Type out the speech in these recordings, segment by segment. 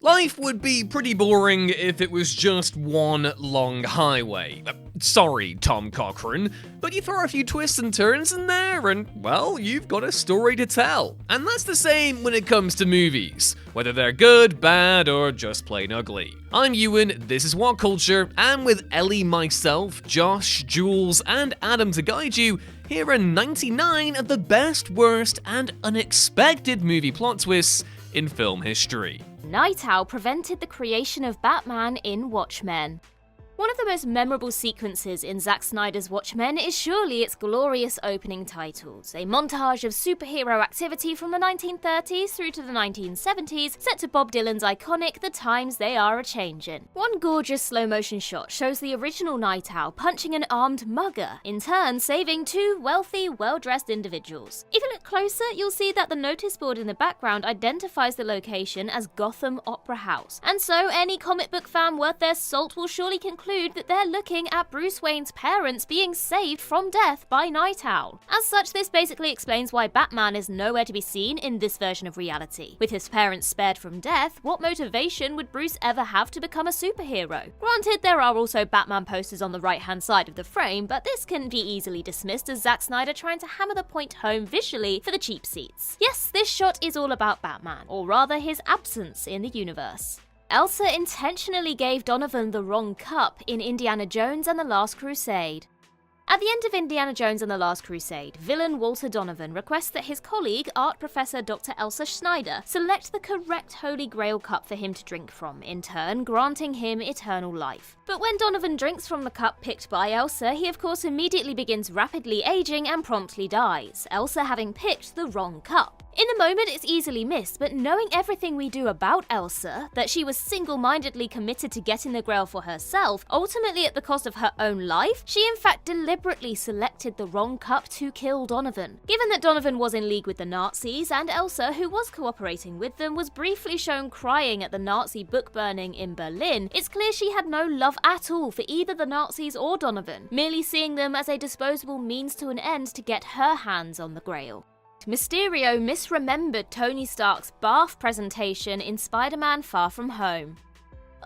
Life would be pretty boring if it was just one long highway. Sorry, Tom Cochrane, but you throw a few twists and turns in there and, well, you've got a story to tell. And that's the same when it comes to movies, whether they're good, bad, or just plain ugly. I'm Ewan, this is What Culture, and with Ellie, myself, Josh, Jules, and Adam to guide you, here are 99 of the best, worst, and unexpected movie plot twists in film history. Nite Owl prevented the creation of Batman in Watchmen. One of the most memorable sequences in Zack Snyder's Watchmen is surely its glorious opening titles, a montage of superhero activity from the 1930s through to the 1970s, set to Bob Dylan's iconic The Times They Are A-Changin'. One gorgeous slow-motion shot shows the original Nite Owl punching an armed mugger, in turn saving two wealthy, well-dressed individuals. If you look closer, you'll see that the notice board in the background identifies the location as Gotham Opera House, and so any comic book fan worth their salt will surely conclude that they're looking at Bruce Wayne's parents being saved from death by Nite Owl. As such, this basically explains why Batman is nowhere to be seen in this version of reality. With his parents spared from death, what motivation would Bruce ever have to become a superhero? Granted, there are also Batman posters on the right-hand side of the frame, but this can be easily dismissed as Zack Snyder trying to hammer the point home visually for the cheap seats. Yes, this shot is all about Batman, or rather his absence in the universe. Elsa intentionally gave Donovan the wrong cup in Indiana Jones and the Last Crusade. At the end of Indiana Jones and the Last Crusade, villain Walter Donovan requests that his colleague, art professor Dr. Elsa Schneider, select the correct Holy Grail cup for him to drink from, in turn granting him eternal life. But when Donovan drinks from the cup picked by Elsa, he of course immediately begins rapidly aging and promptly dies, Elsa having picked the wrong cup. In the moment, it's easily missed, but knowing everything we do about Elsa, that she was single-mindedly committed to getting the Grail for herself, ultimately at the cost of her own life, she in fact deliberately selected the wrong cup to kill Donovan. Given that Donovan was in league with the Nazis, and Elsa, who was cooperating with them, was briefly shown crying at the Nazi book burning in Berlin, it's clear she had no love at all for either the Nazis or Donovan, merely seeing them as a disposable means to an end to get her hands on the Grail. Mysterio misremembered Tony Stark's bath presentation in Spider-Man Far From Home.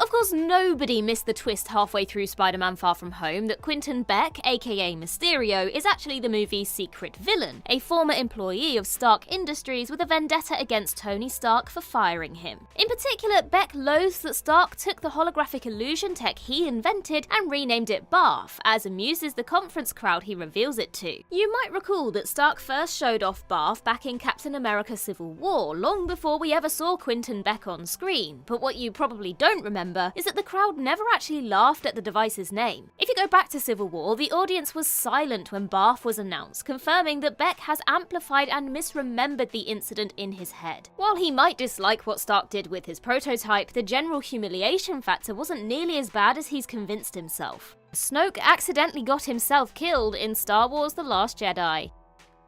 Of course, nobody missed the twist halfway through Spider-Man Far From Home that Quentin Beck, aka Mysterio, is actually the movie's secret villain, a former employee of Stark Industries with a vendetta against Tony Stark for firing him. In particular, Beck loathes that Stark took the holographic illusion tech he invented and renamed it Bath, as amuses the conference crowd he reveals it to. You might recall that Stark first showed off Bath back in Captain America Civil War, long before we ever saw Quentin Beck on screen, but what you probably don't remember is that the crowd never actually laughed at the device's name. If you go back to Civil War, the audience was silent when Bath was announced, confirming that Beck has amplified and misremembered the incident in his head. While he might dislike what Stark did with his prototype, the general humiliation factor wasn't nearly as bad as he's convinced himself. Snoke accidentally got himself killed in Star Wars The Last Jedi.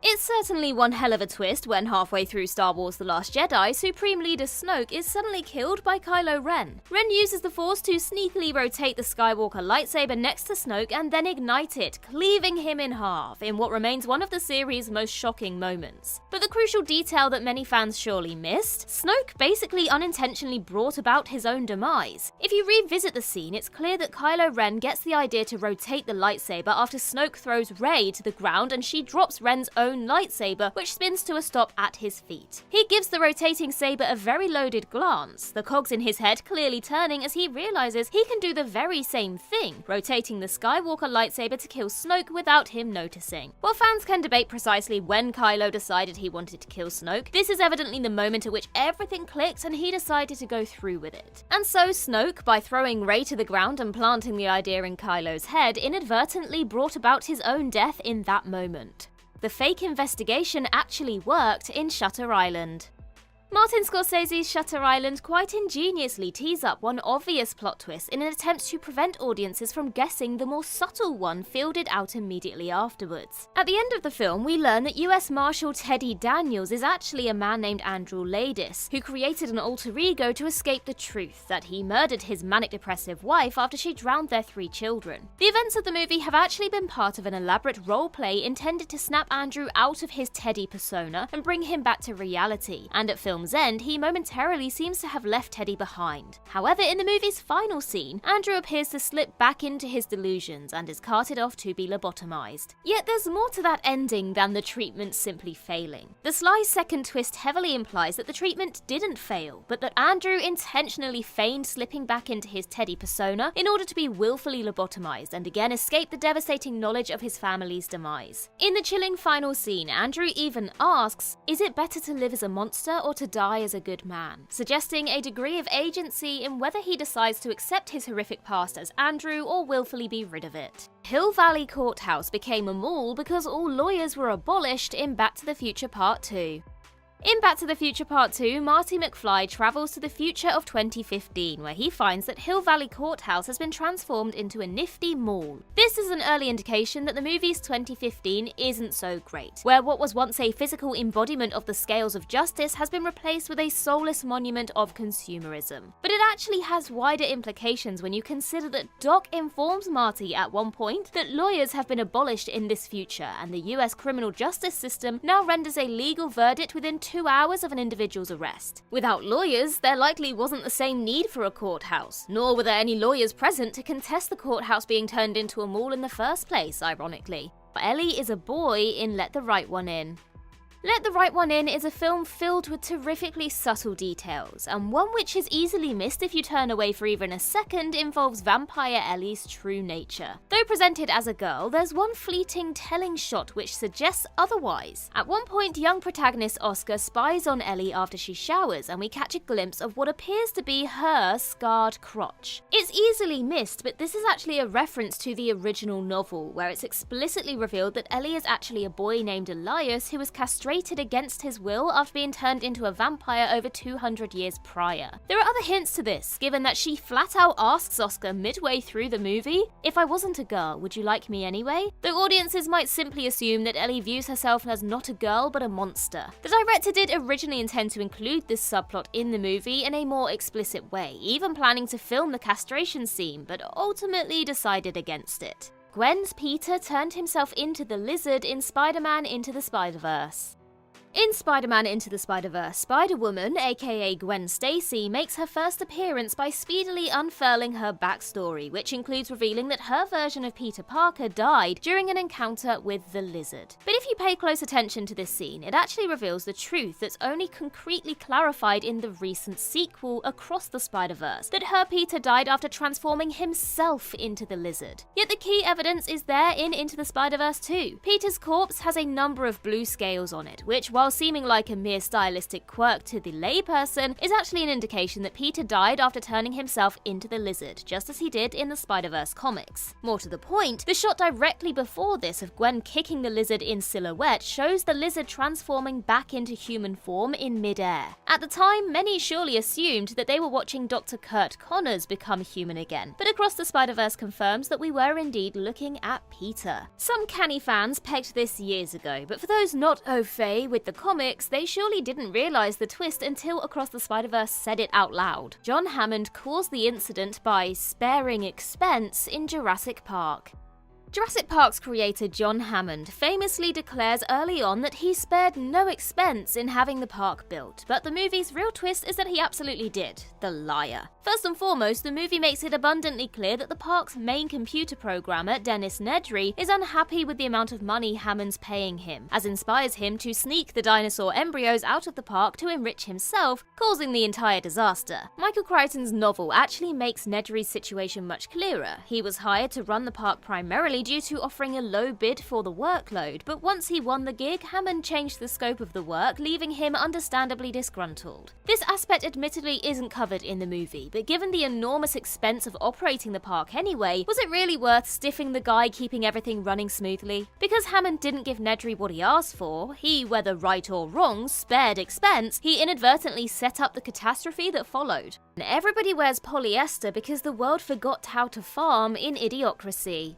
It's certainly one hell of a twist when halfway through Star Wars The Last Jedi, Supreme Leader Snoke is suddenly killed by Kylo Ren. Ren uses the Force to sneakily rotate the Skywalker lightsaber next to Snoke and then ignite it, cleaving him in half, in what remains one of the series' most shocking moments. But the crucial detail that many fans surely missed, Snoke basically unintentionally brought about his own demise. If you revisit the scene, it's clear that Kylo Ren gets the idea to rotate the lightsaber after Snoke throws Rey to the ground and she drops Ren's own lightsaber, which spins to a stop at his feet. He gives the rotating saber a very loaded glance, the cogs in his head clearly turning as he realizes he can do the very same thing, rotating the Skywalker lightsaber to kill Snoke without him noticing. While fans can debate precisely when Kylo decided he wanted to kill Snoke, this is evidently the moment at which everything clicked and he decided to go through with it. And so Snoke, by throwing Rey to the ground and planting the idea in Kylo's head, inadvertently brought about his own death in that moment. The fake investigation actually worked in Shutter Island. Martin Scorsese's Shutter Island quite ingeniously tees up one obvious plot twist in an attempt to prevent audiences from guessing the more subtle one fielded out immediately afterwards. At the end of the film, we learn that US Marshal Teddy Daniels is actually a man named Andrew Ladis, who created an alter ego to escape the truth that he murdered his manic-depressive wife after she drowned their 3 children. The events of the movie have actually been part of an elaborate role-play intended to snap Andrew out of his Teddy persona and bring him back to reality, and at film film's end, he momentarily seems to have left Teddy behind. However, in the movie's final scene, Andrew appears to slip back into his delusions and is carted off to be lobotomized. Yet there's more to that ending than the treatment simply failing. The sly second twist heavily implies that the treatment didn't fail, but that Andrew intentionally feigned slipping back into his Teddy persona in order to be willfully lobotomized and again escape the devastating knowledge of his family's demise. In the chilling final scene, Andrew even asks, "Is it better to live as a monster or to die as a good man?" suggesting a degree of agency in whether he decides to accept his horrific past as Andrew or willfully be rid of it. Hill Valley Courthouse became a mall because all lawyers were abolished in Back to the Future Part 2. In Back to the Future Part 2, Marty McFly travels to the future of 2015, where he finds that Hill Valley Courthouse has been transformed into a nifty mall. This is an early indication that the movie's 2015 isn't so great, where what was once a physical embodiment of the scales of justice has been replaced with a soulless monument of consumerism. But it actually has wider implications when you consider that Doc informs Marty at one point that lawyers have been abolished in this future, and the US criminal justice system now renders a legal verdict within 2 hours of an individual's arrest. Without lawyers, there likely wasn't the same need for a courthouse, nor were there any lawyers present to contest the courthouse being turned into a mall in the first place, ironically. Ellie is a boy in Let the Right One In. Let the Right One In is a film filled with terrifically subtle details, and one which is easily missed if you turn away for even a second involves vampire Ellie's true nature. Though presented as a girl, there's one fleeting telling shot which suggests otherwise. At one point, young protagonist Oscar spies on Ellie after she showers, and we catch a glimpse of what appears to be her scarred crotch. It's easily missed, but this is actually a reference to the original novel, where it's explicitly revealed that Ellie is actually a boy named Elias who was castrated against his will after being turned into a vampire over 200 years prior. There are other hints to this, given that she flat out asks Oscar midway through the movie, "If I wasn't a girl, would you like me anyway?" Though audiences might simply assume that Ellie views herself as not a girl but a monster. The director did originally intend to include this subplot in the movie in a more explicit way, even planning to film the castration scene, but ultimately decided against it. Gwen's Peter turned himself into the lizard in Spider-Man Into the Spider-Verse. In Spider-Man Into the Spider-Verse, Spider-Woman, aka Gwen Stacy, makes her first appearance by speedily unfurling her backstory, which includes revealing that her version of Peter Parker died during an encounter with the Lizard. But if you pay close attention to this scene, it actually reveals the truth that's only concretely clarified in the recent sequel, Across the Spider-Verse, that her Peter died after transforming himself into the Lizard. Yet the key evidence is there in Into the Spider-Verse too. Peter's corpse has a number of blue scales on it, which, while seeming like a mere stylistic quirk to the layperson, is actually an indication that Peter died after turning himself into the Lizard, just as he did in the Spider-Verse comics. More to the point, the shot directly before this of Gwen kicking the Lizard in silhouette shows the Lizard transforming back into human form in mid-air. At the time, many surely assumed that they were watching Dr. Kurt Connors become human again, but Across the Spider-Verse confirms that we were indeed looking at Peter. Some canny fans pegged this years ago, but for those not au fait with the comics, they surely didn't realise the twist until Across the Spider-Verse said it out loud. John Hammond caused the incident by sparing expense in Jurassic Park. Jurassic Park's creator John Hammond famously declares early on that he spared no expense in having the park built, but the movie's real twist is that he absolutely did. The liar. First and foremost, the movie makes it abundantly clear that the park's main computer programmer, Dennis Nedry, is unhappy with the amount of money Hammond's paying him, as inspires him to sneak the dinosaur embryos out of the park to enrich himself, causing the entire disaster. Michael Crichton's novel actually makes Nedry's situation much clearer. He was hired to run the park primarily due to offering a low bid for the workload, but once he won the gig, Hammond changed the scope of the work, leaving him understandably disgruntled. This aspect admittedly isn't covered in the movie, but given the enormous expense of operating the park anyway, was it really worth stiffing the guy keeping everything running smoothly? Because Hammond didn't give Nedry what he asked for, he, whether right or wrong, spared expense, he inadvertently set up the catastrophe that followed. And everybody wears polyester because the world forgot how to farm in Idiocracy.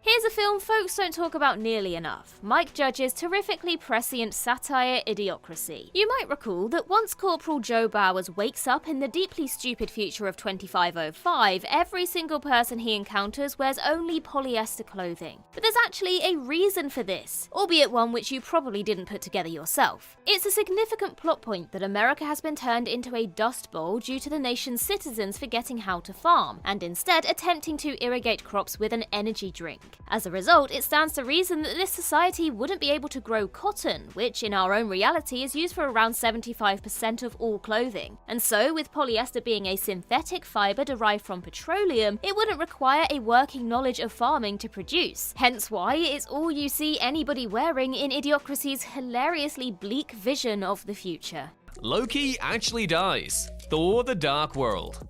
Here's a film folks don't talk about nearly enough: Mike Judge's terrifically prescient satire Idiocracy. You might recall that once Corporal Joe Bowers wakes up in the deeply stupid future of 2505, every single person he encounters wears only polyester clothing. But there's actually a reason for this, albeit one which you probably didn't put together yourself. It's a significant plot point that America has been turned into a dust bowl due to the nation's citizens forgetting how to farm, and instead attempting to irrigate crops with an energy drink. As a result, it stands to reason that this society wouldn't be able to grow cotton, which in our own reality is used for around 75% of all clothing. And so, with polyester being a synthetic fibre derived from petroleum, it wouldn't require a working knowledge of farming to produce. Hence why it's all you see anybody wearing in Idiocracy's hilariously bleak vision of the future. Loki actually dies. Thor: The Dark World.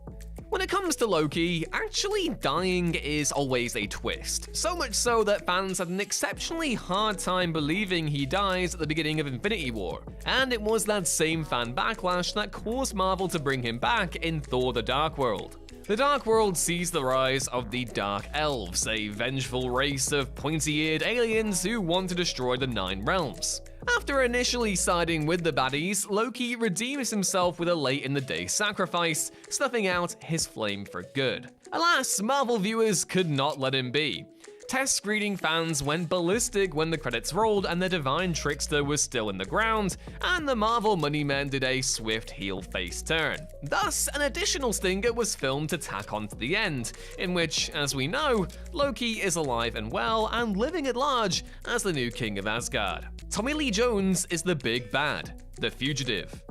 When it comes to Loki, actually dying is always a twist. So much so that fans had an exceptionally hard time believing he dies at the beginning of Infinity War. And it was that same fan backlash that caused Marvel to bring him back in Thor: The Dark World. The Dark World sees the rise of the Dark Elves, a vengeful race of pointy-eared aliens who want to destroy the 9 realms. After initially siding with the baddies, Loki redeems himself with a late-in-the-day sacrifice, snuffing out his flame for good. Alas, Marvel viewers could not let him be. Test screening fans went ballistic when the credits rolled and the divine trickster was still in the ground, and the Marvel money men did a swift heel-face turn. Thus, an additional stinger was filmed to tack on to the end, in which, as we know, Loki is alive and well and living at large as the new king of Asgard. Tommy Lee Jones is the big bad, the fugitive.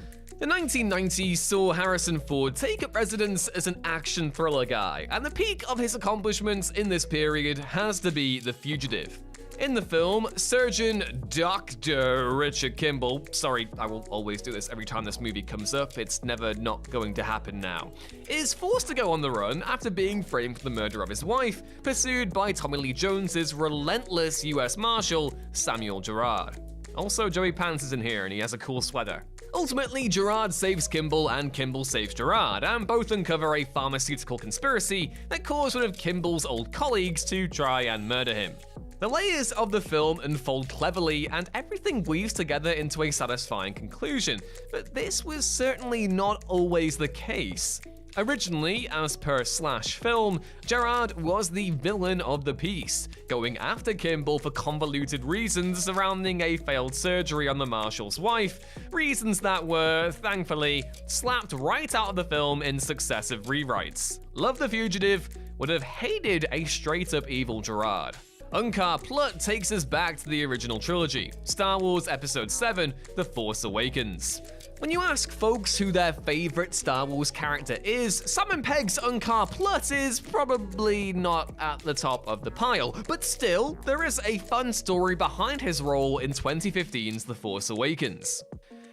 The 1990s saw Harrison Ford take up residence as an action thriller guy, and the peak of his accomplishments in this period has to be The Fugitive. In the film, Surgeon Dr. Richard Kimball, sorry, I will always do this every time this movie comes up, it's never not going to happen now, is forced to go on the run after being framed for the murder of his wife, pursued by Tommy Lee Jones's relentless US Marshal, Samuel Gerard. Also, Joey Pants is in here and he has a cool sweater. Ultimately, Gerard saves Kimball and Kimball saves Gerard, and both uncover a pharmaceutical conspiracy that caused one of Kimball's old colleagues to try and murder him. The layers of the film unfold cleverly and everything weaves together into a satisfying conclusion, but this was certainly not always the case. Originally, as per /film, Gerard was the villain of the piece, going after Kimball for convoluted reasons surrounding a failed surgery on the Marshal's wife, reasons that were, thankfully, slapped right out of the film in successive rewrites. Love The Fugitive, would have hated a straight-up evil Gerard. Unkar Plutt takes us back to the original trilogy, Star Wars Episode 7, The Force Awakens. When you ask folks who their favorite Star Wars character is, Simon Pegg's Unkar Plutt is probably not at the top of the pile, but still, there is a fun story behind his role in 2015's The Force Awakens.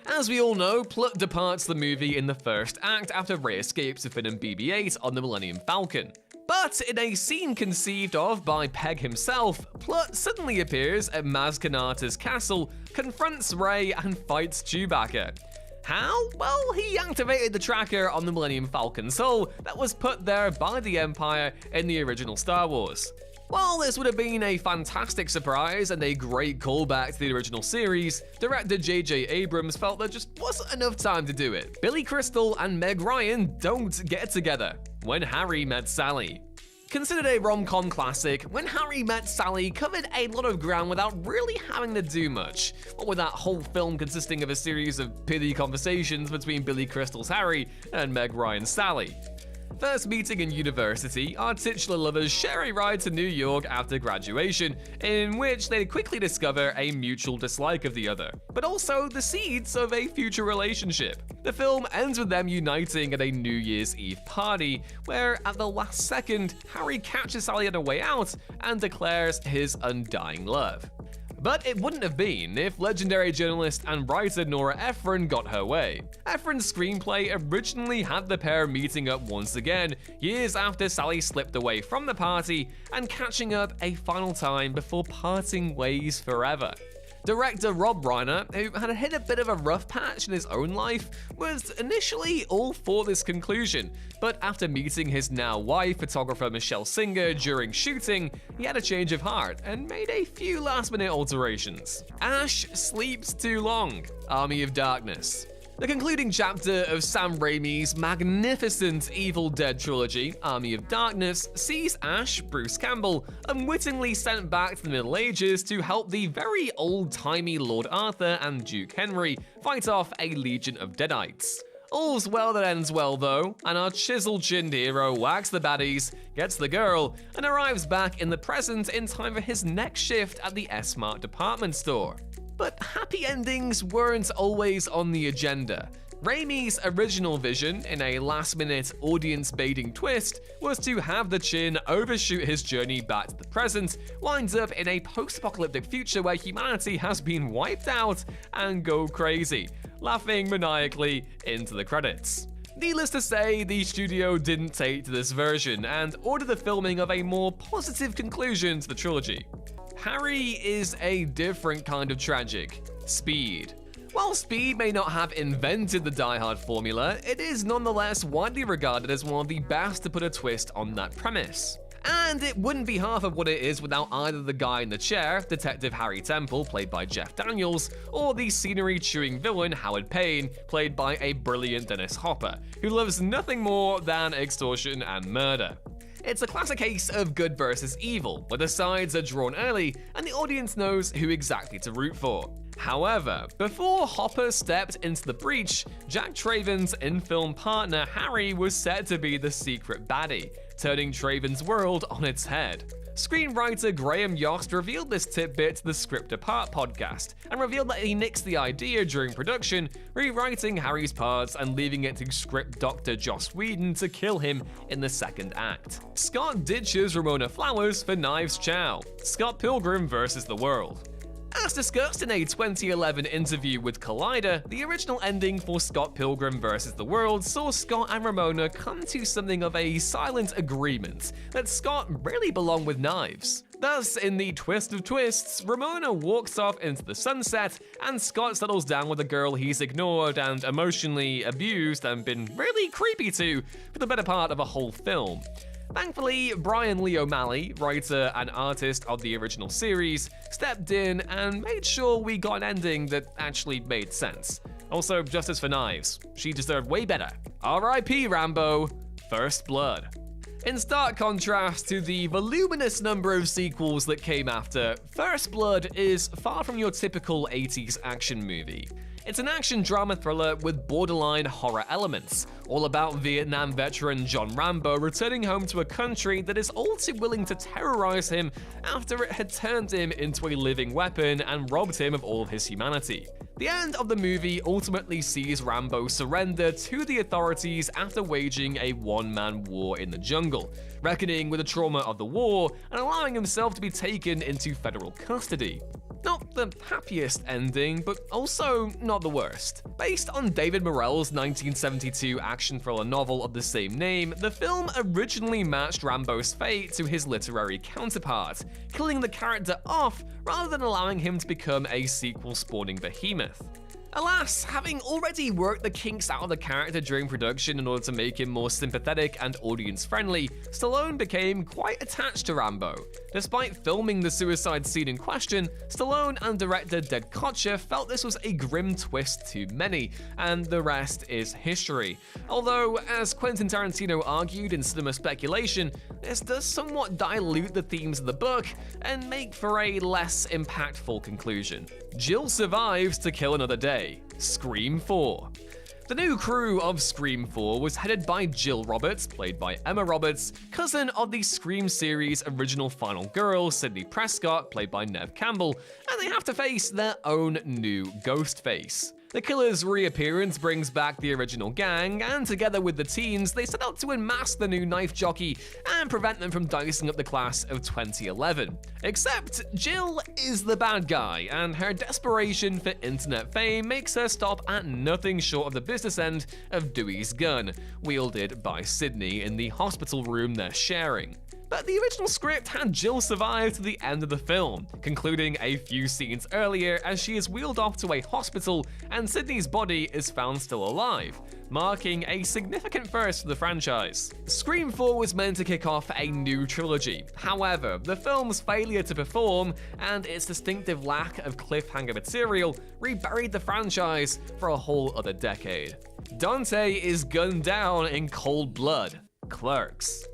As we all know, Plutt departs the movie in the first act after Rey escapes to Finn and BB-8 on the Millennium Falcon. But in a scene conceived of by Pegg himself, Plutt suddenly appears at Maz Kanata's castle, confronts Rey, and fights Chewbacca. How? Well, he activated the tracker on the Millennium Falcon's hull that was put there by the Empire in the original Star Wars. While this would have been a fantastic surprise and a great callback to the original series, director J.J. Abrams felt there just wasn't enough time to do it. Billy Crystal and Meg Ryan don't get together. When Harry Met Sally. Considered a rom-com classic, When Harry Met Sally covered a lot of ground without really having to do much, what with that whole film consisting of a series of pithy conversations between Billy Crystal's Harry and Meg Ryan's Sally. First meeting in university, our titular lovers share a ride to New York after graduation, in which they quickly discover a mutual dislike of the other, but also the seeds of a future relationship. The film ends with them uniting at a New Year's Eve party, where at the last second, Harry catches Sally on her way out and declares his undying love. But it wouldn't have been if legendary journalist and writer Nora Ephron got her way. Ephron's screenplay originally had the pair meeting up once again, years after Sally slipped away from the party, and catching up a final time before parting ways forever. Director Rob Reiner, who had hit a bit of a rough patch in his own life, was initially all for this conclusion, but after meeting his now wife, photographer Michelle Singer, during shooting, he had a change of heart and made a few last-minute alterations. Ash sleeps too long. Army of Darkness. The concluding chapter of Sam Raimi's magnificent Evil Dead trilogy, Army of Darkness, sees Ash, Bruce Campbell, unwittingly sent back to the Middle Ages to help the very old-timey Lord Arthur and Duke Henry fight off a legion of Deadites. All's well that ends well though, and our chisel-chinned hero whacks the baddies, gets the girl, and arrives back in the present in time for his next shift at the S-Mart department store. But happy endings weren't always on the agenda. Raimi's original vision, in a last-minute, audience-baiting twist, was to have the Chin overshoot his journey back to the present, winds up in a post-apocalyptic future where humanity has been wiped out, and go crazy, laughing maniacally into the credits. Needless to say, the studio didn't take to this version and ordered the filming of a more positive conclusion to the trilogy. Harry is a different kind of tragic. Speed. While Speed may not have invented the Die Hard formula, it is nonetheless widely regarded as one of the best to put a twist on that premise. And it wouldn't be half of what it is without either the guy in the chair, Detective Harry Temple, played by Jeff Daniels, or the scenery-chewing villain Howard Payne, played by a brilliant Dennis Hopper, who loves nothing more than extortion and murder. It's a classic case of good versus evil, where the sides are drawn early and the audience knows who exactly to root for. However, before Hopper stepped into the breach, Jack Traven's in-film partner Harry was set to be the secret baddie, turning Traven's world on its head. Screenwriter Graham Yost revealed this tidbit to the Script Apart podcast, and revealed that he nixed the idea during production, rewriting Harry's parts and leaving it to script doctor Joss Whedon to kill him in the second act. Scott ditches Ramona Flowers for Knives Chow. Scott Pilgrim vs. the World. As discussed in a 2011 interview with Collider, the original ending for Scott Pilgrim vs. the World saw Scott and Ramona come to something of a silent agreement that Scott really belonged with Knives. Thus, in the twist of twists, Ramona walks off into the sunset, and Scott settles down with a girl he's ignored and emotionally abused and been really creepy to for the better part of a whole film. Thankfully, Brian Lee O'Malley, writer and artist of the original series, stepped in and made sure we got an ending that actually made sense. Also, justice for Knives. She deserved way better. R.I.P. Rambo. First Blood. In stark contrast to the voluminous number of sequels that came after, First Blood is far from your typical 80s action movie. It's an action drama thriller with borderline horror elements, all about Vietnam veteran John Rambo returning home to a country that is all too willing to terrorize him after it had turned him into a living weapon and robbed him of all of his humanity. The end of the movie ultimately sees Rambo surrender to the authorities after waging a one-man war in the jungle, reckoning with the trauma of the war and allowing himself to be taken into federal custody. Not the happiest ending, but also not the worst. Based on David Morrell's 1972 action thriller novel of the same name, the film originally matched Rambo's fate to his literary counterpart, killing the character off rather than allowing him to become a sequel-spawning behemoth. Alas, having already worked the kinks out of the character during production in order to make him more sympathetic and audience-friendly, Stallone became quite attached to Rambo. Despite filming the suicide scene in question, Stallone and director Ded Kotcher felt this was a grim twist too many, and the rest is history. Although, as Quentin Tarantino argued in Cinema Speculation, this does somewhat dilute the themes of the book and make for a less impactful conclusion. Jill survives to kill another day. Scream 4. The new crew of Scream 4 was headed by Jill Roberts, played by Emma Roberts, cousin of the Scream series' original final girl, Sidney Prescott, played by Neve Campbell, and they have to face their own new Ghostface. The killer's reappearance brings back the original gang, and together with the teens, they set out to unmask the new knife jockey and prevent them from dicing up the class of 2011. Except, Jill is the bad guy, and her desperation for internet fame makes her stop at nothing short of the business end of Dewey's gun, wielded by Sydney in the hospital room they're sharing. but the original script had Jill survive to the end of the film, concluding a few scenes earlier as she is wheeled off to a hospital and Sydney's body is found still alive, marking a significant first for the franchise. Scream 4 was meant to kick off a new trilogy. However, the film's failure to perform and its distinctive lack of cliffhanger material reburied the franchise for a whole other decade. Dante is gunned down in cold blood. Clerks.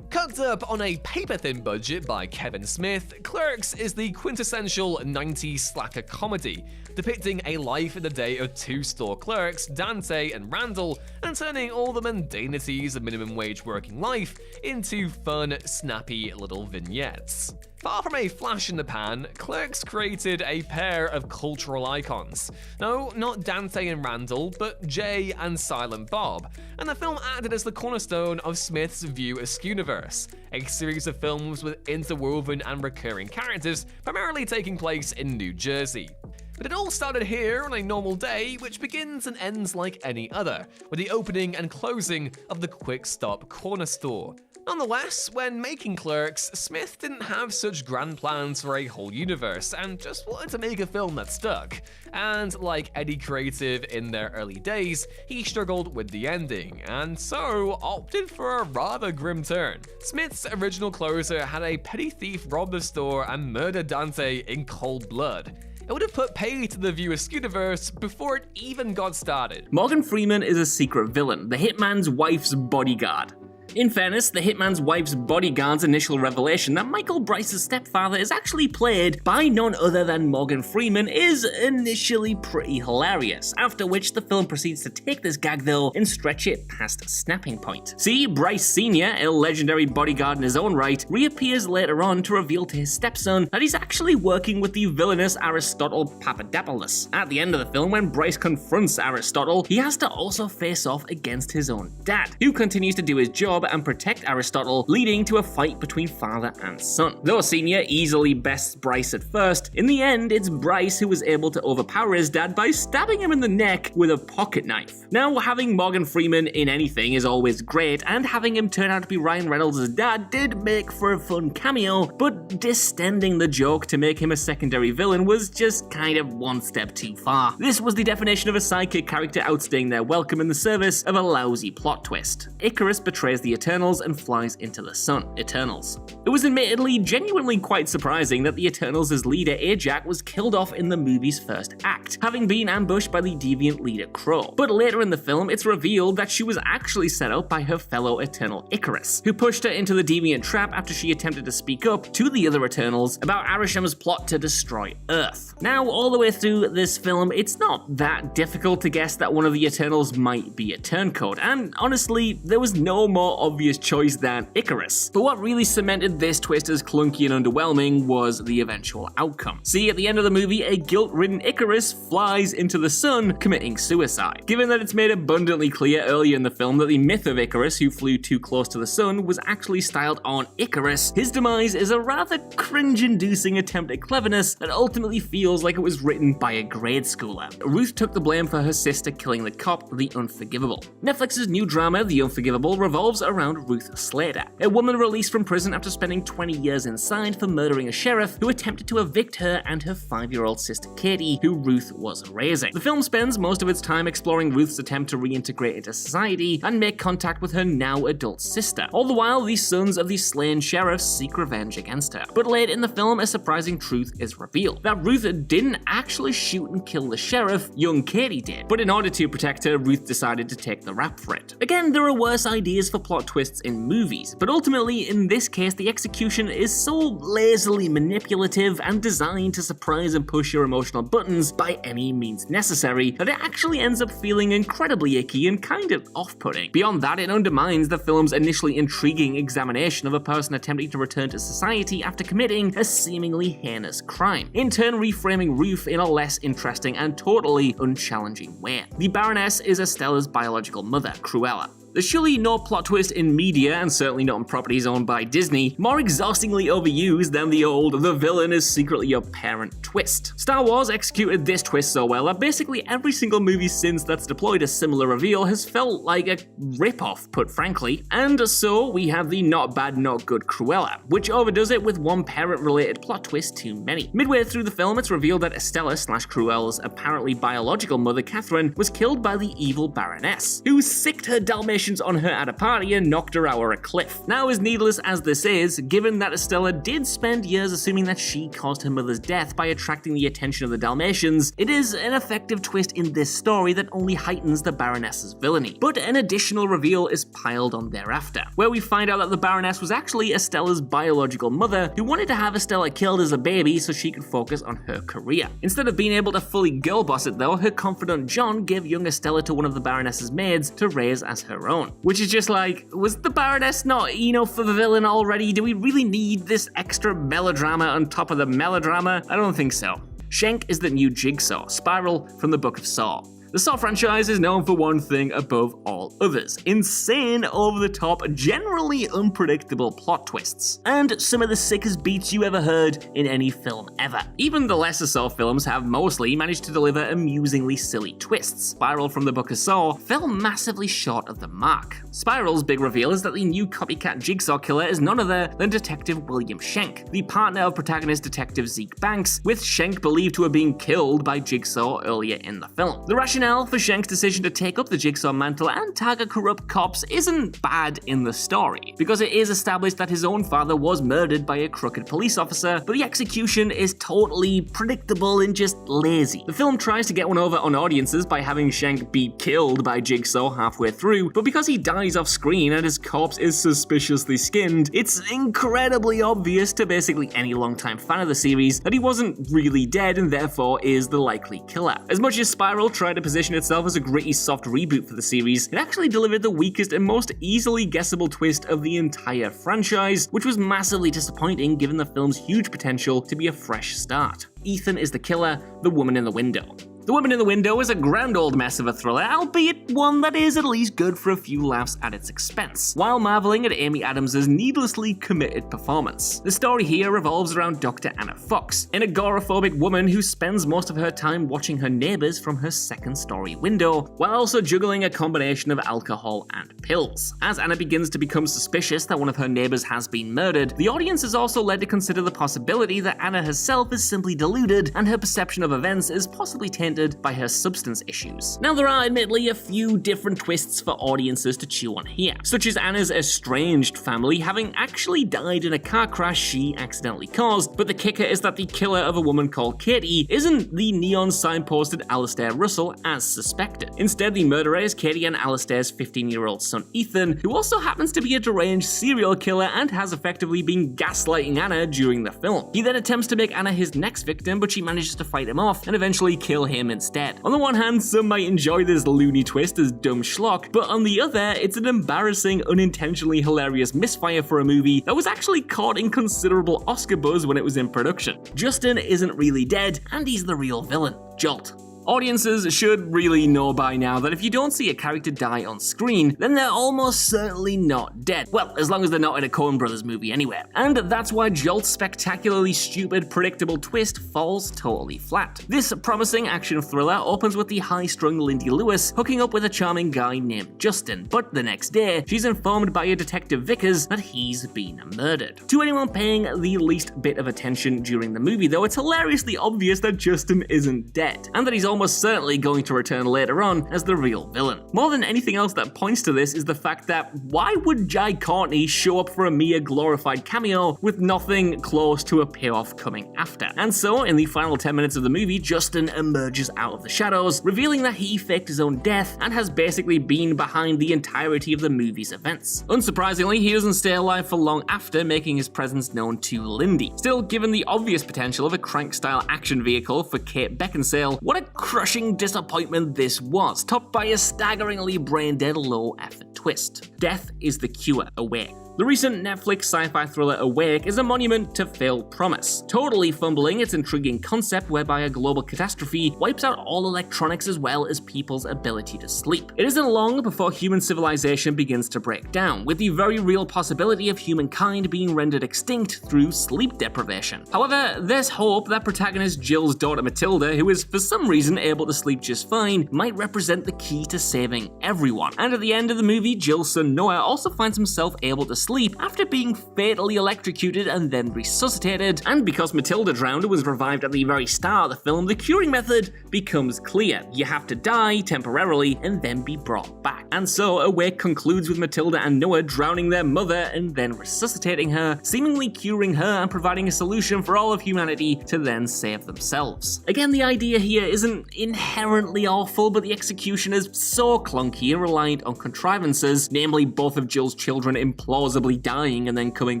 Cooked up on a paper-thin budget by Kevin Smith, Clerks is the quintessential 90s slacker comedy, depicting a life in the day of two store clerks, Dante and Randall, and turning all the mundanities of minimum wage working life into fun, snappy little vignettes. Far from a flash in the pan, Clerks created a pair of cultural icons. No, not Dante and Randall, but Jay and Silent Bob, and the film acted as the cornerstone of Smith's View Askew-niverse, a series of films with interwoven and recurring characters, primarily taking place in New Jersey. But it all started here on a normal day, which begins and ends like any other, with the opening and closing of the Quick Stop corner store. Nonetheless, when making Clerks, Smith didn't have such grand plans for a whole universe and just wanted to make a film that stuck. And like any creative in their early days, he struggled with the ending, and so opted for a rather grim turn. Smith's original closer had a petty thief rob the store and murder Dante in cold blood. It would have put pay to the View Askew-niverse before it even got started. Morgan Freeman is a secret villain, the hitman's wife's bodyguard. In fairness, the hitman's wife's bodyguard's initial revelation that Michael Bryce's stepfather is actually played by none other than Morgan Freeman is initially pretty hilarious, after which the film proceeds to take this gag though and stretch it past a snapping point. See, Bryce Sr., a legendary bodyguard in his own right, reappears later on to reveal to his stepson that he's actually working with the villainous Aristotle Papadopoulos. At the end of the film, when Bryce confronts Aristotle, he has to also face off against his own dad, who continues to do his job and protect Aristotle, leading to a fight between father and son. Though Senior easily bests Bryce at first, in the end it's Bryce who was able to overpower his dad by stabbing him in the neck with a pocket knife. Now, having Morgan Freeman in anything is always great, and having him turn out to be Ryan Reynolds' dad did make for a fun cameo, but distending the joke to make him a secondary villain was just kind of one step too far. This was the definition of a sidekick character outstaying their welcome in the service of a lousy plot twist. Ikaris betrays the Eternals and flies into the sun. Eternals. It was admittedly genuinely quite surprising that the Eternals' leader Ajax was killed off in the movie's first act, having been ambushed by the deviant leader Crow. But later in the film, it's revealed that she was actually set up by her fellow Eternal Ikaris, who pushed her into the deviant trap after she attempted to speak up to the other Eternals about Arisham's plot to destroy Earth. Now, all the way through this film, it's not that difficult to guess that one of the Eternals might be a turncoat, and honestly, there was no more obvious choice than Ikaris. But what really cemented this twist as clunky and underwhelming was the eventual outcome. See, at the end of the movie, a guilt-ridden Ikaris flies into the sun, committing suicide. Given that it's made abundantly clear earlier in the film that the myth of Ikaris, who flew too close to the sun, was actually styled on Ikaris, his demise is a rather cringe-inducing attempt at cleverness that ultimately feels like it was written by a grade schooler. Ruth took the blame for her sister killing the cop, the Unforgivable. Netflix's new drama, The Unforgivable, revolves around Ruth Slater, a woman released from prison after spending 20 years inside for murdering a sheriff who attempted to evict her and her 5-year-old sister Katie, who Ruth was raising. The film spends most of its time exploring Ruth's attempt to reintegrate into society and make contact with her now adult sister. All the while, the sons of the slain sheriffs seek revenge against her. But late in the film, a surprising truth is revealed: that Ruth didn't actually shoot and kill the sheriff, young Katie did. But in order to protect her, Ruth decided to take the rap for it. Again, there are worse ideas for plot twists in movies, but ultimately, in this case, the execution is so lazily manipulative and designed to surprise and push your emotional buttons by any means necessary that it actually ends up feeling incredibly icky and kind of off-putting. Beyond that, it undermines the film's initially intriguing examination of a person attempting to return to society after committing a seemingly heinous crime, in turn reframing Ruth in a less interesting and totally unchallenging way. The Baroness is Estella's biological mother, Cruella. There's surely no plot twist in media, and certainly not in properties owned by Disney, more exhaustingly overused than the old "the villain is secretly your parent" twist. Star Wars executed this twist so well that basically every single movie since that's deployed a similar reveal has felt like a rip-off, put frankly. And so we have the not bad, not good Cruella, which overdoes it with one parent-related plot twist too many. Midway through the film, it's revealed that Estella / Cruella's apparently biological mother Catherine was killed by the evil Baroness, who sicked her Dalmatians on her at a party and knocked her over a cliff. Now, as needless as this is, given that Estella did spend years assuming that she caused her mother's death by attracting the attention of the Dalmatians, it is an effective twist in this story that only heightens the Baroness's villainy. But an additional reveal is piled on thereafter, where we find out that the Baroness was actually Estella's biological mother, who wanted to have Estella killed as a baby so she could focus on her career. Instead of being able to fully girl boss it though, her confidant John gave young Estella to one of the Baroness's maids to raise as her own. Which is just like, was the Baroness not enough for the villain already? Do we really need this extra melodrama on top of the melodrama? I don't think so. Schenk is the new Jigsaw, Spiral from the Book of Saw. The Saw franchise is known for one thing above all others: insane, over-the-top, generally unpredictable plot twists, and some of the sickest beats you ever heard in any film ever. Even the lesser Saw films have mostly managed to deliver amusingly silly twists. Spiral from the Book of Saw fell massively short of the mark. Spiral's big reveal is that the new copycat Jigsaw killer is none other than Detective William Schenk, the partner of protagonist Detective Zeke Banks, with Schenk believed to have been killed by Jigsaw earlier in the film. The rationale for Schenk's decision to take up the Jigsaw mantle and target corrupt cops isn't bad in the story, because it is established that his own father was murdered by a crooked police officer, but the execution is totally predictable and just lazy. The film tries to get one over on audiences by having Schenk be killed by Jigsaw halfway through, but because he dies off screen and his corpse is suspiciously skinned, it's incredibly obvious to basically any longtime fan of the series that he wasn't really dead and therefore is the likely killer. As much as Spiral tried to position itself as a gritty soft reboot for the series, it actually delivered the weakest and most easily guessable twist of the entire franchise, which was massively disappointing given the film's huge potential to be a fresh start. Ethan is the killer, the woman in the window. The Woman in the Window is a grand old mess of a thriller, albeit one that is at least good for a few laughs at its expense, while marveling at Amy Adams' needlessly committed performance. The story here revolves around Dr. Anna Fox, an agoraphobic woman who spends most of her time watching her neighbors from her second-story window, while also juggling a combination of alcohol and pills. As Anna begins to become suspicious that one of her neighbors has been murdered, the audience is also led to consider the possibility that Anna herself is simply deluded and her perception of events is possibly tainted by her substance issues. Now, there are admittedly a few different twists for audiences to chew on here, such as Anna's estranged family having actually died in a car crash she accidentally caused, but the kicker is that the killer of a woman called Katie isn't the neon signposted Alistair Russell as suspected. Instead, the murderer is Katie and Alistair's 15-year-old son Ethan, who also happens to be a deranged serial killer and has effectively been gaslighting Anna during the film. He then attempts to make Anna his next victim, but she manages to fight him off and eventually kill him instead. On the one hand, some might enjoy this loony twist as dumb schlock, but on the other, it's an embarrassing, unintentionally hilarious misfire for a movie that was actually caught in considerable Oscar buzz when it was in production. Justin isn't really dead, and he's the real villain, Jolt. Audiences should really know by now that if you don't see a character die on screen, then they're almost certainly not dead. Well, as long as they're not in a Coen Brothers movie anyway. And that's why Jolt's spectacularly stupid, predictable twist falls totally flat. This promising action thriller opens with the high-strung Lindy Lewis hooking up with a charming guy named Justin, but the next day, she's informed by a Detective Vickers that he's been murdered. To anyone paying the least bit of attention during the movie, though, it's hilariously obvious that Justin isn't dead, and that he's almost certainly going to return later on as the real villain. More than anything else that points to this is the fact that why would Jai Courtney show up for a mere glorified cameo with nothing close to a payoff coming after? And so, in the final 10 minutes of the movie, Justin emerges out of the shadows, revealing that he faked his own death and has basically been behind the entirety of the movie's events. Unsurprisingly, he doesn't stay alive for long after, making his presence known to Lindy. Still, given the obvious potential of a Crank-style action vehicle for Kate Beckinsale, what a crushing disappointment this was, topped by a staggeringly brain-dead low-effort twist. Death is the cure away. The recent Netflix sci-fi thriller Awake is a monument to failed promise, totally fumbling its intriguing concept whereby a global catastrophe wipes out all electronics as well as people's ability to sleep. It isn't long before human civilization begins to break down, with the very real possibility of humankind being rendered extinct through sleep deprivation. However, there's hope that protagonist Jill's daughter Matilda, who is for some reason able to sleep just fine, might represent the key to saving everyone. And at the end of the movie, Jill's son Noah also finds himself able to sleep after being fatally electrocuted and then resuscitated. And because Matilda drowned and was revived at the very start of the film, the curing method becomes clear. You have to die temporarily and then be brought back. And so Awake concludes with Matilda and Noah drowning their mother and then resuscitating her, seemingly curing her and providing a solution for all of humanity to then save themselves. Again, the idea here isn't inherently awful, but the execution is so clunky and reliant on contrivances, namely both of Jill's children implausibly dying and then coming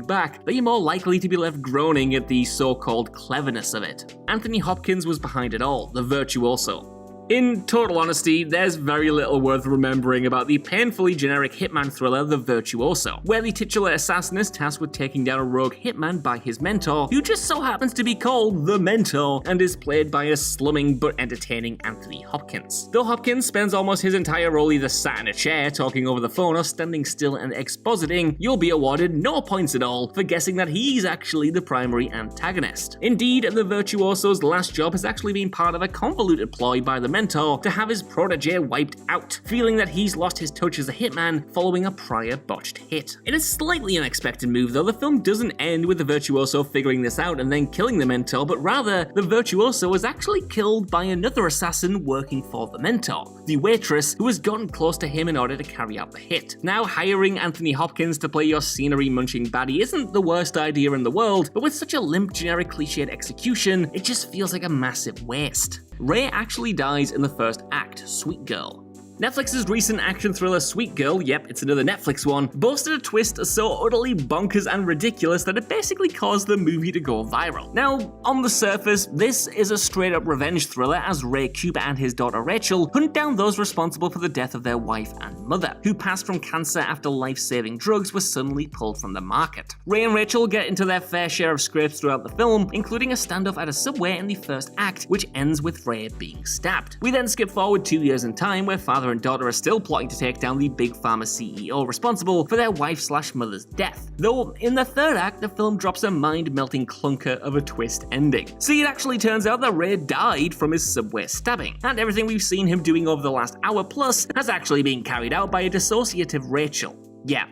back, that you're more likely to be left groaning at the so-called cleverness of it. Anthony Hopkins was behind it all, the virtuoso. In total honesty, there's very little worth remembering about the painfully generic hitman thriller The Virtuoso, where the titular assassin is tasked with taking down a rogue hitman by his mentor, who just so happens to be called The Mentor, and is played by a slumming but entertaining Anthony Hopkins. Though Hopkins spends almost his entire role either sat in a chair talking over the phone or standing still and expositing, you'll be awarded no points at all for guessing that he's actually the primary antagonist. Indeed, The Virtuoso's last job has actually been part of a convoluted ploy by the mentor to have his protege wiped out, feeling that he's lost his touch as a hitman following a prior botched hit. In a slightly unexpected move though, the film doesn't end with the Virtuoso figuring this out and then killing the mentor, but rather, the Virtuoso was actually killed by another assassin working for the mentor, the waitress who has gotten close to him in order to carry out the hit. Now, hiring Anthony Hopkins to play your scenery-munching baddie isn't the worst idea in the world, but with such a limp, generic, cliched execution, it just feels like a massive waste. Ray actually dies in the first act, Sweet Girl. Netflix's recent action thriller Sweet Girl, yep, it's another Netflix one, boasted a twist so utterly bonkers and ridiculous that it basically caused the movie to go viral. Now, on the surface, this is a straight-up revenge thriller as Ray Cooper and his daughter Rachel hunt down those responsible for the death of their wife and mother, who passed from cancer after life-saving drugs were suddenly pulled from the market. Ray and Rachel get into their fair share of scrapes throughout the film, including a standoff at a subway in the first act, which ends with Ray being stabbed. We then skip forward 2 years in time, where father and daughter are still plotting to take down the big pharma CEO responsible for their wife/mother's death. Though, in the third act, the film drops a mind-melting clunker of a twist ending. See, it actually turns out that Ray died from his subway stabbing, and everything we've seen him doing over the last hour plus has actually been carried out by a dissociative Rachel. Yeah,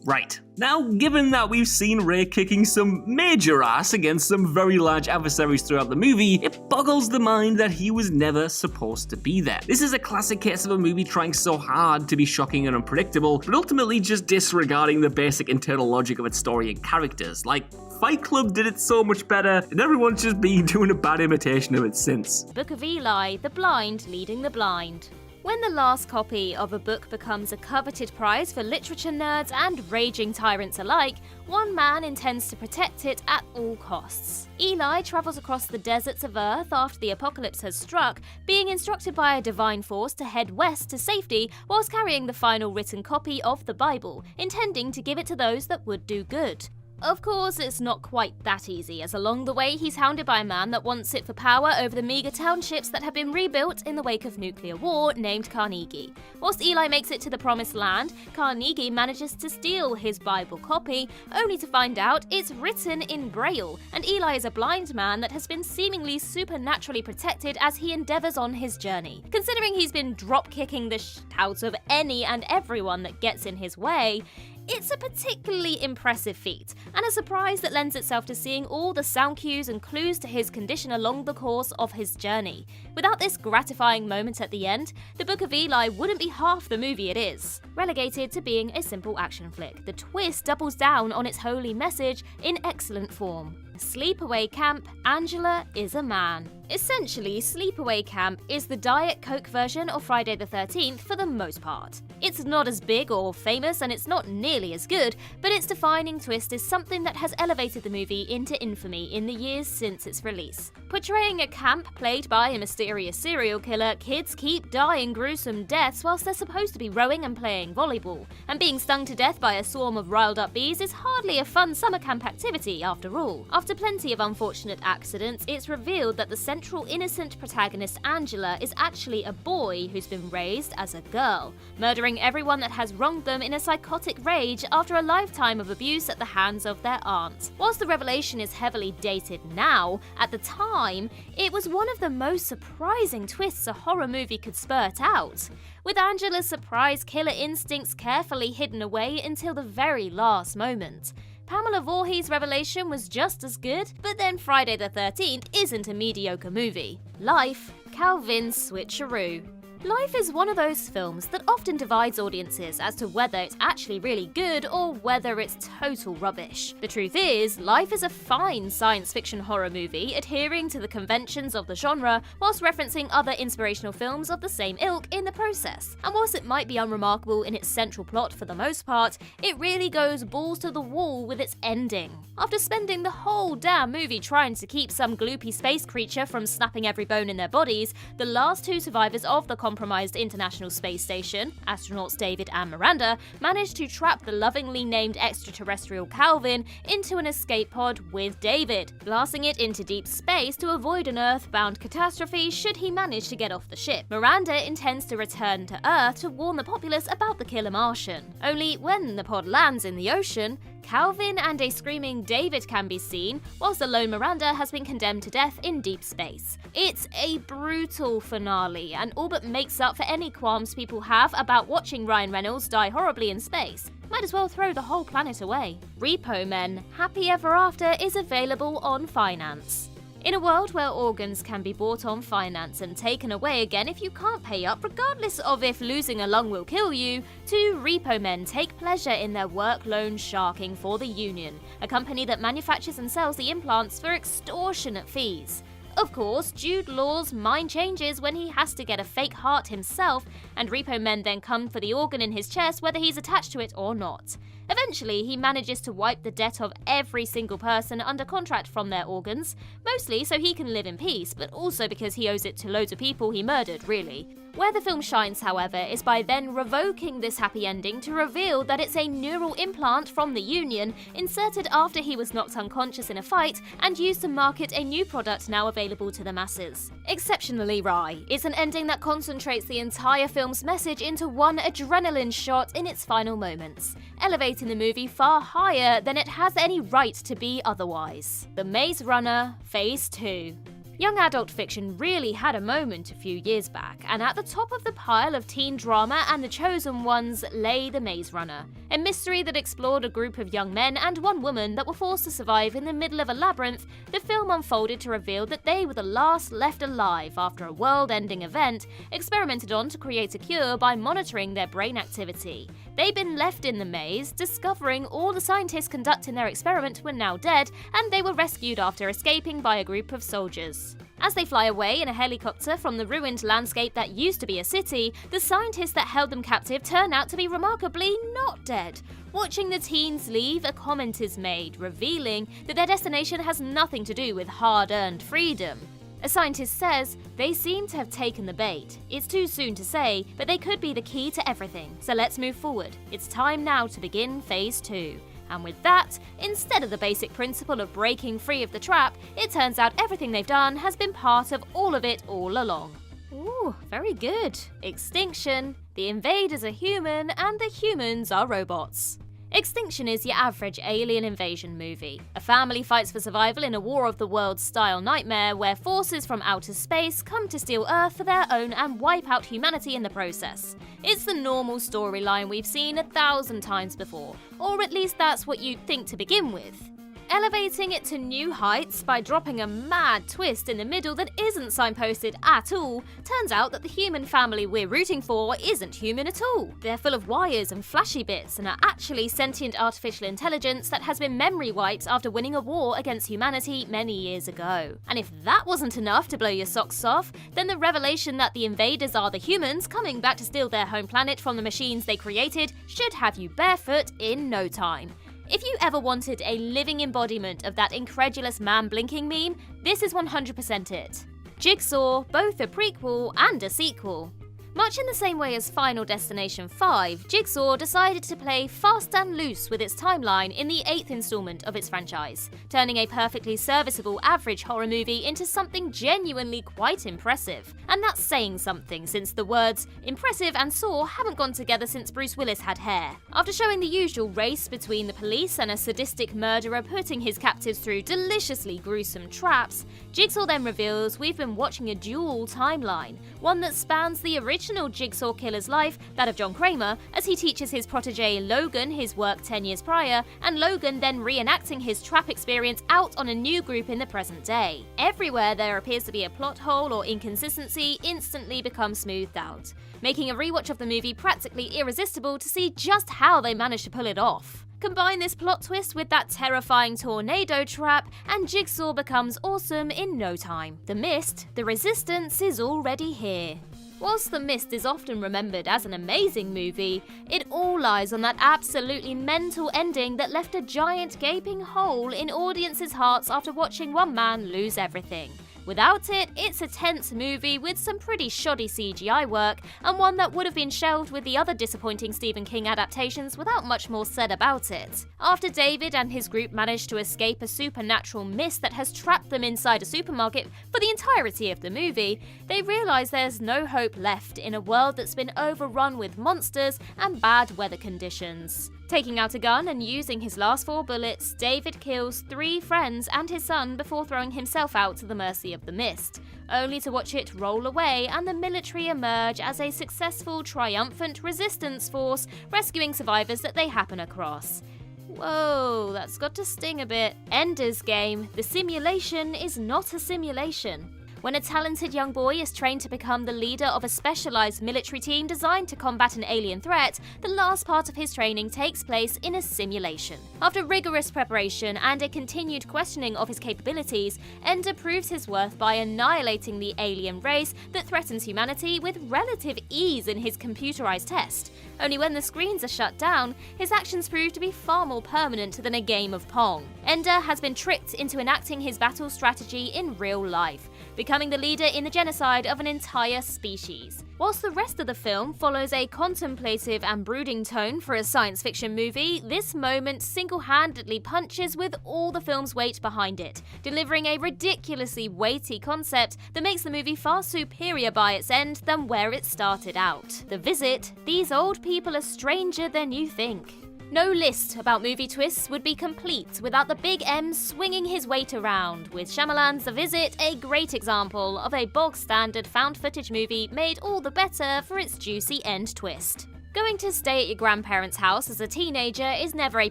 right. Now, given that we've seen Ray kicking some major ass against some very large adversaries throughout the movie, it boggles the mind that he was never supposed to be there. This is a classic case of a movie trying so hard to be shocking and unpredictable, but ultimately just disregarding the basic internal logic of its story and characters. Like, Fight Club did it so much better, and everyone's just been doing a bad imitation of it since. Book of Eli, the blind leading the blind. When the last copy of a book becomes a coveted prize for literature nerds and raging tyrants alike, one man intends to protect it at all costs. Eli travels across the deserts of Earth after the apocalypse has struck, being instructed by a divine force to head west to safety whilst carrying the final written copy of the Bible, intending to give it to those that would do good. Of course, it's not quite that easy, as along the way he's hounded by a man that wants it for power over the meager townships that have been rebuilt in the wake of nuclear war, named Carnegie. Whilst Eli makes it to the promised land, Carnegie manages to steal his Bible copy, only to find out it's written in braille, and Eli is a blind man that has been seemingly supernaturally protected as he endeavours on his journey. Considering he's been drop-kicking the shit out of any and everyone that gets in his way, it's a particularly impressive feat, and a surprise that lends itself to seeing all the sound cues and clues to his condition along the course of his journey. Without this gratifying moment at the end, the Book of Eli wouldn't be half the movie it is. Relegated to being a simple action flick, the twist doubles down on its holy message in excellent form. Sleepaway Camp, Angela is a man. Essentially, Sleepaway Camp is the Diet Coke version of Friday the 13th for the most part. It's not as big or famous and it's not nearly as good, but its defining twist is something that has elevated the movie into infamy in the years since its release. Portraying a camp plagued by a mysterious serial killer, kids keep dying gruesome deaths whilst they're supposed to be rowing and playing volleyball, and being stung to death by a swarm of riled up bees is hardly a fun summer camp activity after all. After plenty of unfortunate accidents, it's revealed that the central innocent protagonist Angela is actually a boy who's been raised as a girl, murdering everyone that has wronged them in a psychotic rage after a lifetime of abuse at the hands of their aunt. Whilst the revelation is heavily dated now, at the time, it was one of the most surprising twists a horror movie could spurt out, with Angela's surprise killer instincts carefully hidden away until the very last moment. Pamela Voorhees' revelation was just as good, but then Friday the 13th isn't a mediocre movie. Life, Calvin's switcheroo. Life is one of those films that often divides audiences as to whether it's actually really good or whether it's total rubbish. The truth is, Life is a fine science fiction horror movie adhering to the conventions of the genre whilst referencing other inspirational films of the same ilk in the process. And whilst it might be unremarkable in its central plot for the most part, it really goes balls to the wall with its ending. After spending the whole damn movie trying to keep some gloopy space creature from snapping every bone in their bodies, the last two survivors of the compromised International Space Station, astronauts David and Miranda, managed to trap the lovingly named extraterrestrial Calvin into an escape pod with David, blasting it into deep space to avoid an Earth-bound catastrophe should he manage to get off the ship. Miranda intends to return to Earth to warn the populace about the killer Martian. Only when the pod lands in the ocean, Calvin and a screaming David can be seen, whilst the lone Miranda has been condemned to death in deep space. It's a brutal finale, and all but makes up for any qualms people have about watching Ryan Reynolds die horribly in space. Might as well throw the whole planet away. Repo Men, Happy Ever After is available on finance. In a world where organs can be bought on finance and taken away again if you can't pay up, regardless of if losing a lung will kill you, two repo men take pleasure in their work loan sharking for the Union, a company that manufactures and sells the implants for extortionate fees. Of course, Jude Law's mind changes when he has to get a fake heart himself, and repo men then come for the organ in his chest whether he's attached to it or not. Eventually, he manages to wipe the debt of every single person under contract from their organs, mostly so he can live in peace, but also because he owes it to loads of people he murdered, really. Where the film shines, however, is by then revoking this happy ending to reveal that it's a neural implant from the Union, inserted after he was knocked unconscious in a fight, and used to market a new product now available to the masses. Exceptionally wry, it's an ending that concentrates the entire film's message into one adrenaline shot in its final moments, elevating the movie far higher than it has any right to be otherwise. The Maze Runner, Phase 2. Young adult fiction really had a moment a few years back, and at the top of the pile of teen drama and The Chosen Ones lay The Maze Runner, a mystery that explored a group of young men and one woman that were forced to survive in the middle of a labyrinth. The film unfolded to reveal that they were the last left alive after a world-ending event experimented on to create a cure by monitoring their brain activity. They'd been left in the maze, discovering all the scientists conducting their experiment were now dead, and they were rescued after escaping by a group of soldiers. As they fly away in a helicopter from the ruined landscape that used to be a city, the scientists that held them captive turn out to be remarkably not dead. Watching the teens leave, a comment is made, revealing that their destination has nothing to do with hard-earned freedom. A scientist says, they seem to have taken the bait. It's too soon to say, but they could be the key to everything, so let's move forward. It's time now to begin Phase 2. And with that, instead of the basic principle of breaking free of the trap, it turns out everything they've done has been part of all of it all along. Ooh, very good. Extinction. The invaders are human, and the humans are robots. Extinction is your average alien invasion movie. A family fights for survival in a War of the Worlds style nightmare where forces from outer space come to steal Earth for their own and wipe out humanity in the process. It's the normal storyline we've seen 1,000 times before, or at least that's what you'd think to begin with. elevating it to new heights by dropping a mad twist in the middle that isn't signposted at all. Turns out that the human family we're rooting for isn't human at all. They're full of wires and flashy bits and are actually sentient artificial intelligence that has been memory wiped after winning a war against humanity many years ago. And if that wasn't enough to blow your socks off, then the revelation that the invaders are the humans coming back to steal their home planet from the machines they created should have you barefoot in no time. If you ever wanted a living embodiment of that incredulous man blinking meme, this is 100% it. Jigsaw, both a prequel and a sequel. Much in the same way as Final Destination 5, Jigsaw decided to play fast and loose with its timeline in the 8th installment of its franchise, turning a perfectly serviceable average horror movie into something genuinely quite impressive. And that's saying something, since the words impressive and Saw haven't gone together since Bruce Willis had hair. After showing the usual race between the police and a sadistic murderer putting his captives through deliciously gruesome traps, Jigsaw then reveals we've been watching a dual timeline, one that spans the original Jigsaw killer's life, that of John Kramer, as he teaches his protege Logan his work 10 years prior, and Logan then reenacting his trap experience out on a new group in the present day. Everywhere there appears to be a plot hole or inconsistency instantly becomes smoothed out, making a rewatch of the movie practically irresistible to see just how they managed to pull it off. Combine this plot twist with that terrifying tornado trap, and Jigsaw becomes awesome in no time. The Mist, the resistance is already here. Whilst The Mist is often remembered as an amazing movie, it all lies on that absolutely mental ending that left a giant gaping hole in audiences' hearts after watching one man lose everything. Without it, it's a tense movie with some pretty shoddy CGI work, and one that would have been shelved with the other disappointing Stephen King adaptations without much more said about it. After David and his group manage to escape a supernatural mist that has trapped them inside a supermarket for the entirety of the movie, they realise there's no hope left in a world that's been overrun with monsters and bad weather conditions. Taking out a gun and using his last 4 bullets, David kills 3 friends and his son before throwing himself out to the mercy of the mist, only to watch it roll away and the military emerge as a successful, triumphant resistance force rescuing survivors that they happen across. Whoa, that's got to sting a bit. Ender's Game, the simulation is not a simulation. When a talented young boy is trained to become the leader of a specialized military team designed to combat an alien threat, the last part of his training takes place in a simulation. After rigorous preparation and a continued questioning of his capabilities, Ender proves his worth by annihilating the alien race that threatens humanity with relative ease in his computerized test. Only when the screens are shut down, his actions prove to be far more permanent than a game of Pong. Ender has been tricked into enacting his battle strategy in real life, becoming the leader in the genocide of an entire species. Whilst the rest of the film follows a contemplative and brooding tone for a science fiction movie, this moment single-handedly punches with all the film's weight behind it, delivering a ridiculously weighty concept that makes the movie far superior by its end than where it started out. The Visit, these old people are stranger than you think. No list about movie twists would be complete without the Big M swinging his weight around, with Shyamalan's The Visit a great example of a bog-standard found-footage movie made all the better for its juicy end twist. Going to stay at your grandparents' house as a teenager is never a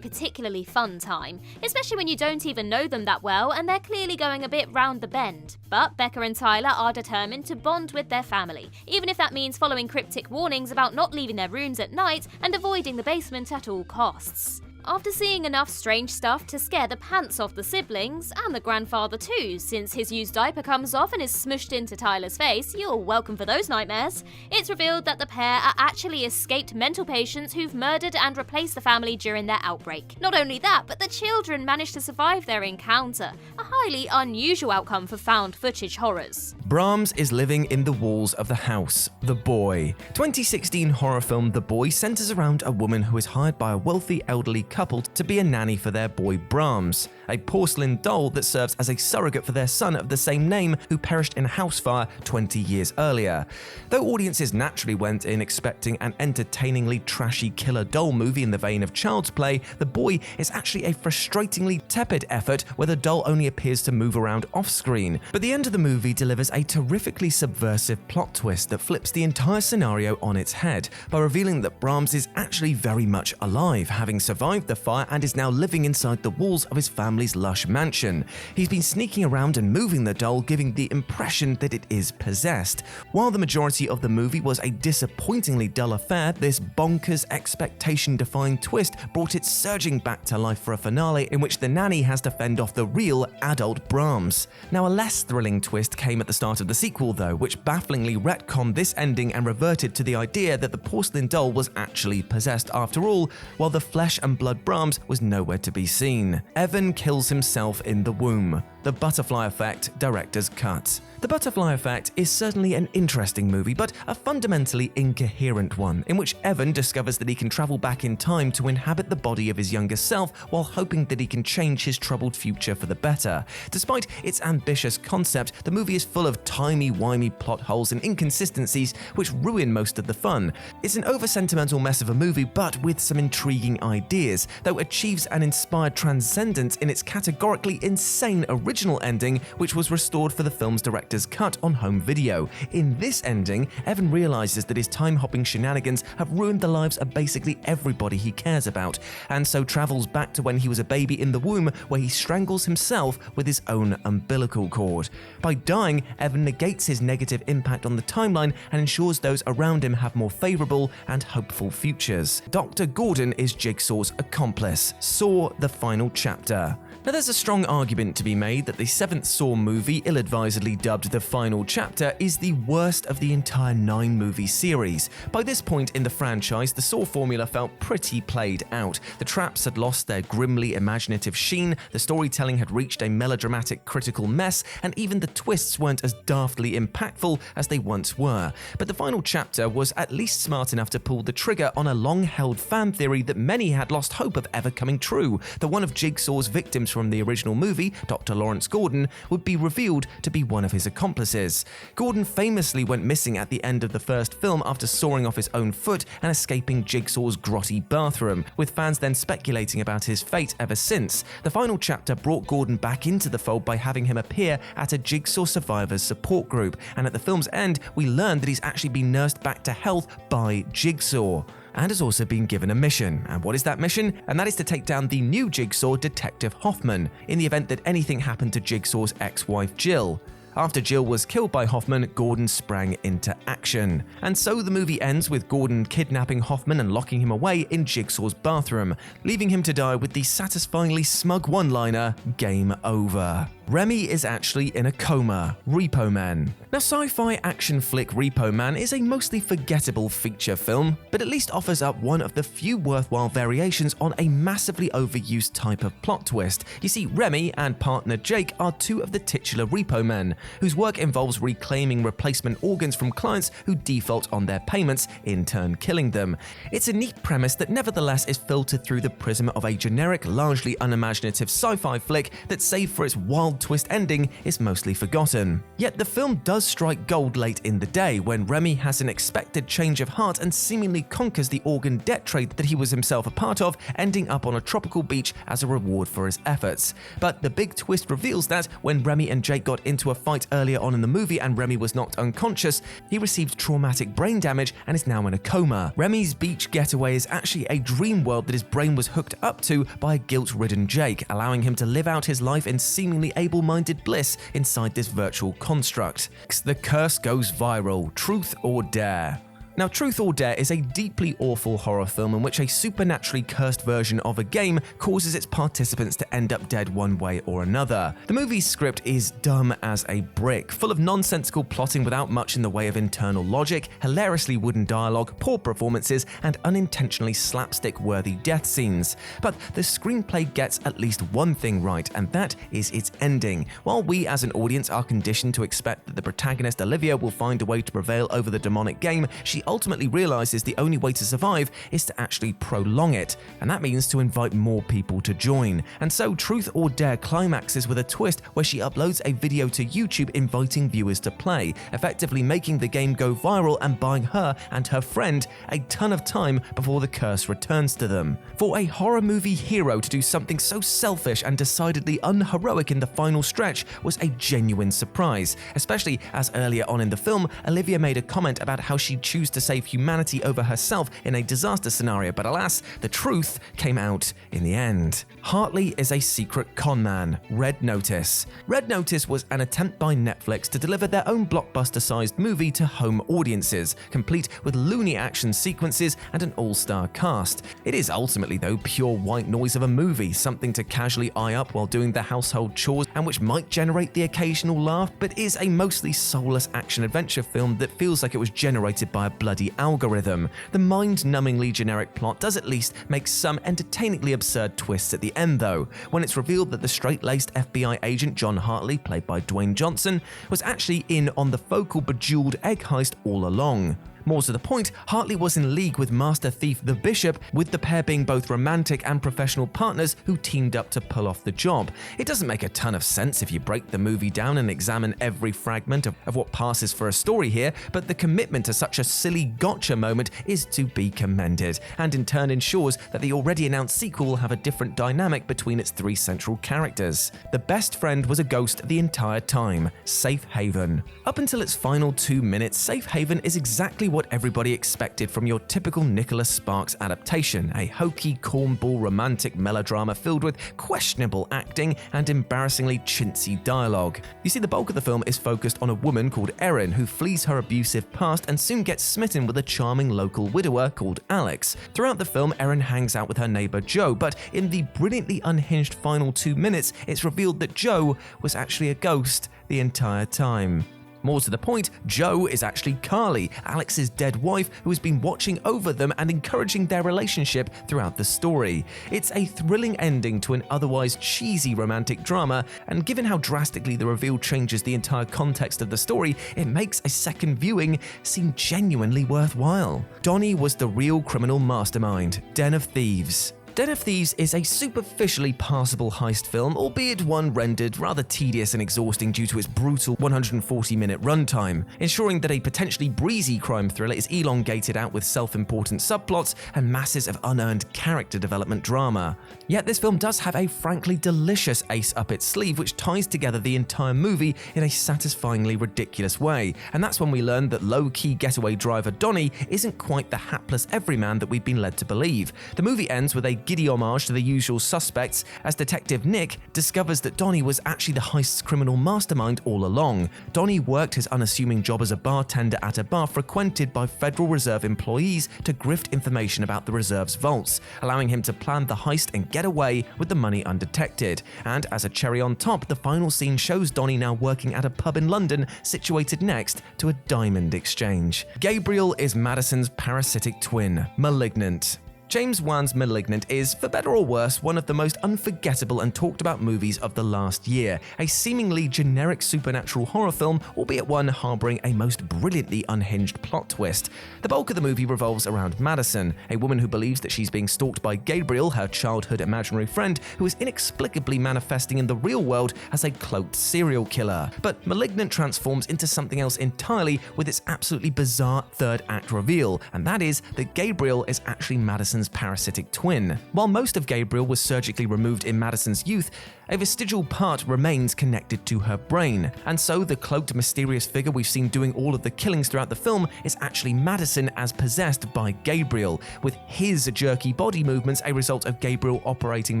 particularly fun time, especially when you don't even know them that well and they're clearly going a bit round the bend. But Becca and Tyler are determined to bond with their family, even if that means following cryptic warnings about not leaving their rooms at night and avoiding the basement at all costs. After seeing enough strange stuff to scare the pants off the siblings, and the grandfather too, since his used diaper comes off and is smushed into Tyler's face, you're welcome for those nightmares, it's revealed that the pair are actually escaped mental patients who've murdered and replaced the family during their outbreak. Not only that, but the children managed to survive their encounter, a highly unusual outcome for found footage horrors. Brahms is living in the walls of the house, The Boy. 2016 horror film The Boy centers around a woman who is hired by a wealthy elderly couple to be a nanny for their boy Brahms, a porcelain doll that serves as a surrogate for their son of the same name who perished in a house fire 20 years earlier. Though audiences naturally went in expecting an entertainingly trashy killer doll movie in the vein of Child's Play, The Boy is actually a frustratingly tepid effort where the doll only appears to move around off-screen. But the end of the movie delivers a terrifically subversive plot twist that flips the entire scenario on its head by revealing that Brahms is actually very much alive, having survived survived the fire and is now living inside the walls of his family's lush mansion. He's been sneaking around and moving the doll, giving the impression that it is possessed. While the majority of the movie was a disappointingly dull affair, this bonkers, expectation-defying twist brought it surging back to life for a finale in which the nanny has to fend off the real adult Brahms. Now, a less thrilling twist came at the start of the sequel though, which bafflingly retconned this ending and reverted to the idea that the porcelain doll was actually possessed after all, while the flesh and blood Brahms was nowhere to be seen. Evan kills himself in the womb. The Butterfly Effect Director's Cut. The Butterfly Effect is certainly an interesting movie, but a fundamentally incoherent one, in which Evan discovers that he can travel back in time to inhabit the body of his younger self while hoping that he can change his troubled future for the better. Despite its ambitious concept, the movie is full of timey-wimey plot holes and inconsistencies which ruin most of the fun. It's an over-sentimental mess of a movie, but with some intriguing ideas, though achieves an inspired transcendence in its categorically insane original ending, which was restored for the film's director's cut on home video. In this ending, Evan realizes that his time-hopping shenanigans have ruined the lives of basically everybody he cares about, and so travels back to when he was a baby in the womb, where he strangles himself with his own umbilical cord. By dying, Evan negates his negative impact on the timeline and ensures those around him have more favorable and hopeful futures. Dr. Gordon is Jigsaw's accomplice. Saw the final chapter. Now, there's a strong argument to be made that the 7th Saw movie, ill-advisedly dubbed The Final Chapter, is the worst of the entire 9-movie series. By this point in the franchise, the Saw formula felt pretty played out. The traps had lost their grimly imaginative sheen, the storytelling had reached a melodramatic critical mess, and even the twists weren't as daftly impactful as they once were. But The Final Chapter was at least smart enough to pull the trigger on a long-held fan theory that many had lost hope of ever coming true, that one of Jigsaw's victims from the original movie, Dr. Lawrence Gordon, would be revealed to be one of his accomplices. Gordon famously went missing at the end of the first film after sawing off his own foot and escaping Jigsaw's grotty bathroom, with fans then speculating about his fate ever since. The Final Chapter brought Gordon back into the fold by having him appear at a Jigsaw survivors support group, and at the film's end, we learned that he's actually been nursed back to health by Jigsaw, and has also been given a mission. And what is that mission? And that is to take down the new Jigsaw, Detective Hoffman, in the event that anything happened to Jigsaw's ex-wife Jill. After Jill was killed by Hoffman, Gordon sprang into action. And so the movie ends with Gordon kidnapping Hoffman and locking him away in Jigsaw's bathroom, leaving him to die with the satisfyingly smug one-liner, "Game over." Remy is actually in a coma. Repo Man. Now, sci-fi action flick Repo Man is a mostly forgettable feature film, but at least offers up one of the few worthwhile variations on a massively overused type of plot twist. You see, Remy and partner Jake are two of the titular Repo Men, whose work involves reclaiming replacement organs from clients who default on their payments, in turn killing them. It's a neat premise that nevertheless is filtered through the prism of a generic, largely unimaginative sci-fi flick that, save for its wild twist ending, is mostly forgotten. Yet the film does strike gold late in the day, when Remy has an expected change of heart and seemingly conquers the organ debt trade that he was himself a part of, ending up on a tropical beach as a reward for his efforts. But the big twist reveals that when Remy and Jake got into a fight earlier on in the movie and Remy was knocked unconscious, he received traumatic brain damage and is now in a coma. Remy's beach getaway is actually a dream world that his brain was hooked up to by a guilt-ridden Jake, allowing him to live out his life in seemingly able-minded bliss inside this virtual construct. The curse goes viral. Truth or Dare? Now, Truth or Dare is a deeply awful horror film in which a supernaturally cursed version of a game causes its participants to end up dead one way or another. The movie's script is dumb as a brick, full of nonsensical plotting without much in the way of internal logic, hilariously wooden dialogue, poor performances, and unintentionally slapstick-worthy death scenes. But the screenplay gets at least one thing right, and that is its ending. While we as an audience are conditioned to expect that the protagonist Olivia will find a way to prevail over the demonic game, she ultimately realizes the only way to survive is to actually prolong it, and that means to invite more people to join. And so Truth or Dare climaxes with a twist where she uploads a video to YouTube inviting viewers to play, effectively making the game go viral and buying her and her friend a ton of time before the curse returns to them. For a horror movie hero to do something so selfish and decidedly unheroic in the final stretch was a genuine surprise, especially as earlier on in the film, Olivia made a comment about how she'd choose to save humanity over herself in a disaster scenario, but alas, the truth came out in the end. Hartley is a secret con man, Red Notice. Red Notice was an attempt by Netflix to deliver their own blockbuster-sized movie to home audiences, complete with loony action sequences and an all-star cast. It is ultimately, though, pure white noise of a movie, something to casually eye up while doing the household chores and which might generate the occasional laugh, but is a mostly soulless action-adventure film that feels like it was generated by a bloody algorithm. The mind-numbingly generic plot does at least make some entertainingly absurd twists at the end, though, when it's revealed that the straight-laced FBI agent John Hartley, played by Dwayne Johnson, was actually in on the focal bejeweled egg heist all along. More to the point, Hartley was in league with Master Thief the Bishop, with the pair being both romantic and professional partners who teamed up to pull off the job. It doesn't make a ton of sense if you break the movie down and examine every fragment of what passes for a story here, but the commitment to such a silly gotcha moment is to be commended, and in turn ensures that the already announced sequel will have a different dynamic between its three central characters. The best friend was a ghost the entire time, Safe Haven. Up until its final 2 minutes, Safe Haven is exactly what everybody expected from your typical Nicholas Sparks adaptation, a hokey, cornball romantic melodrama filled with questionable acting and embarrassingly chintzy dialogue. You see, the bulk of the film is focused on a woman called Erin who flees her abusive past and soon gets smitten with a charming local widower called Alex. Throughout the film, Erin hangs out with her neighbor Joe, but in the brilliantly unhinged final 2 minutes, it's revealed that Joe was actually a ghost the entire time. More to the point, Joe is actually Carly, Alex's dead wife, who has been watching over them and encouraging their relationship throughout the story. It's a thrilling ending to an otherwise cheesy romantic drama, and given how drastically the reveal changes the entire context of the story, it makes a second viewing seem genuinely worthwhile. Donnie was the real criminal mastermind, Den of Thieves. Den of Thieves is a superficially passable heist film, albeit one rendered rather tedious and exhausting due to its brutal 140-minute runtime, ensuring that a potentially breezy crime thriller is elongated out with self-important subplots and masses of unearned character development drama. Yet this film does have a frankly delicious ace up its sleeve which ties together the entire movie in a satisfyingly ridiculous way, and that's when we learn that low-key getaway driver Donnie isn't quite the hapless everyman that we've been led to believe. The movie ends with a giddy homage to the usual suspects as Detective Nick discovers that Donnie was actually the heist's criminal mastermind all along. Donnie worked his unassuming job as a bartender at a bar frequented by Federal Reserve employees to grift information about the reserve's vaults, allowing him to plan the heist and get away with the money undetected. And as a cherry on top, the final scene shows Donnie now working at a pub in London situated next to a diamond exchange. Gabriel is Madison's parasitic twin, Malignant. James Wan's Malignant is, for better or worse, one of the most unforgettable and talked about movies of the last year, a seemingly generic supernatural horror film, albeit one harboring a most brilliantly unhinged plot twist. The bulk of the movie revolves around Madison, a woman who believes that she's being stalked by Gabriel, her childhood imaginary friend, who is inexplicably manifesting in the real world as a cloaked serial killer. But Malignant transforms into something else entirely with its absolutely bizarre third act reveal, and that is that Gabriel is actually Madison's parasitic twin. While most of Gabriel was surgically removed in Madison's youth, a vestigial part remains connected to her brain, and so the cloaked, mysterious figure we've seen doing all of the killings throughout the film is actually Madison as possessed by Gabriel, with his jerky body movements a result of Gabriel operating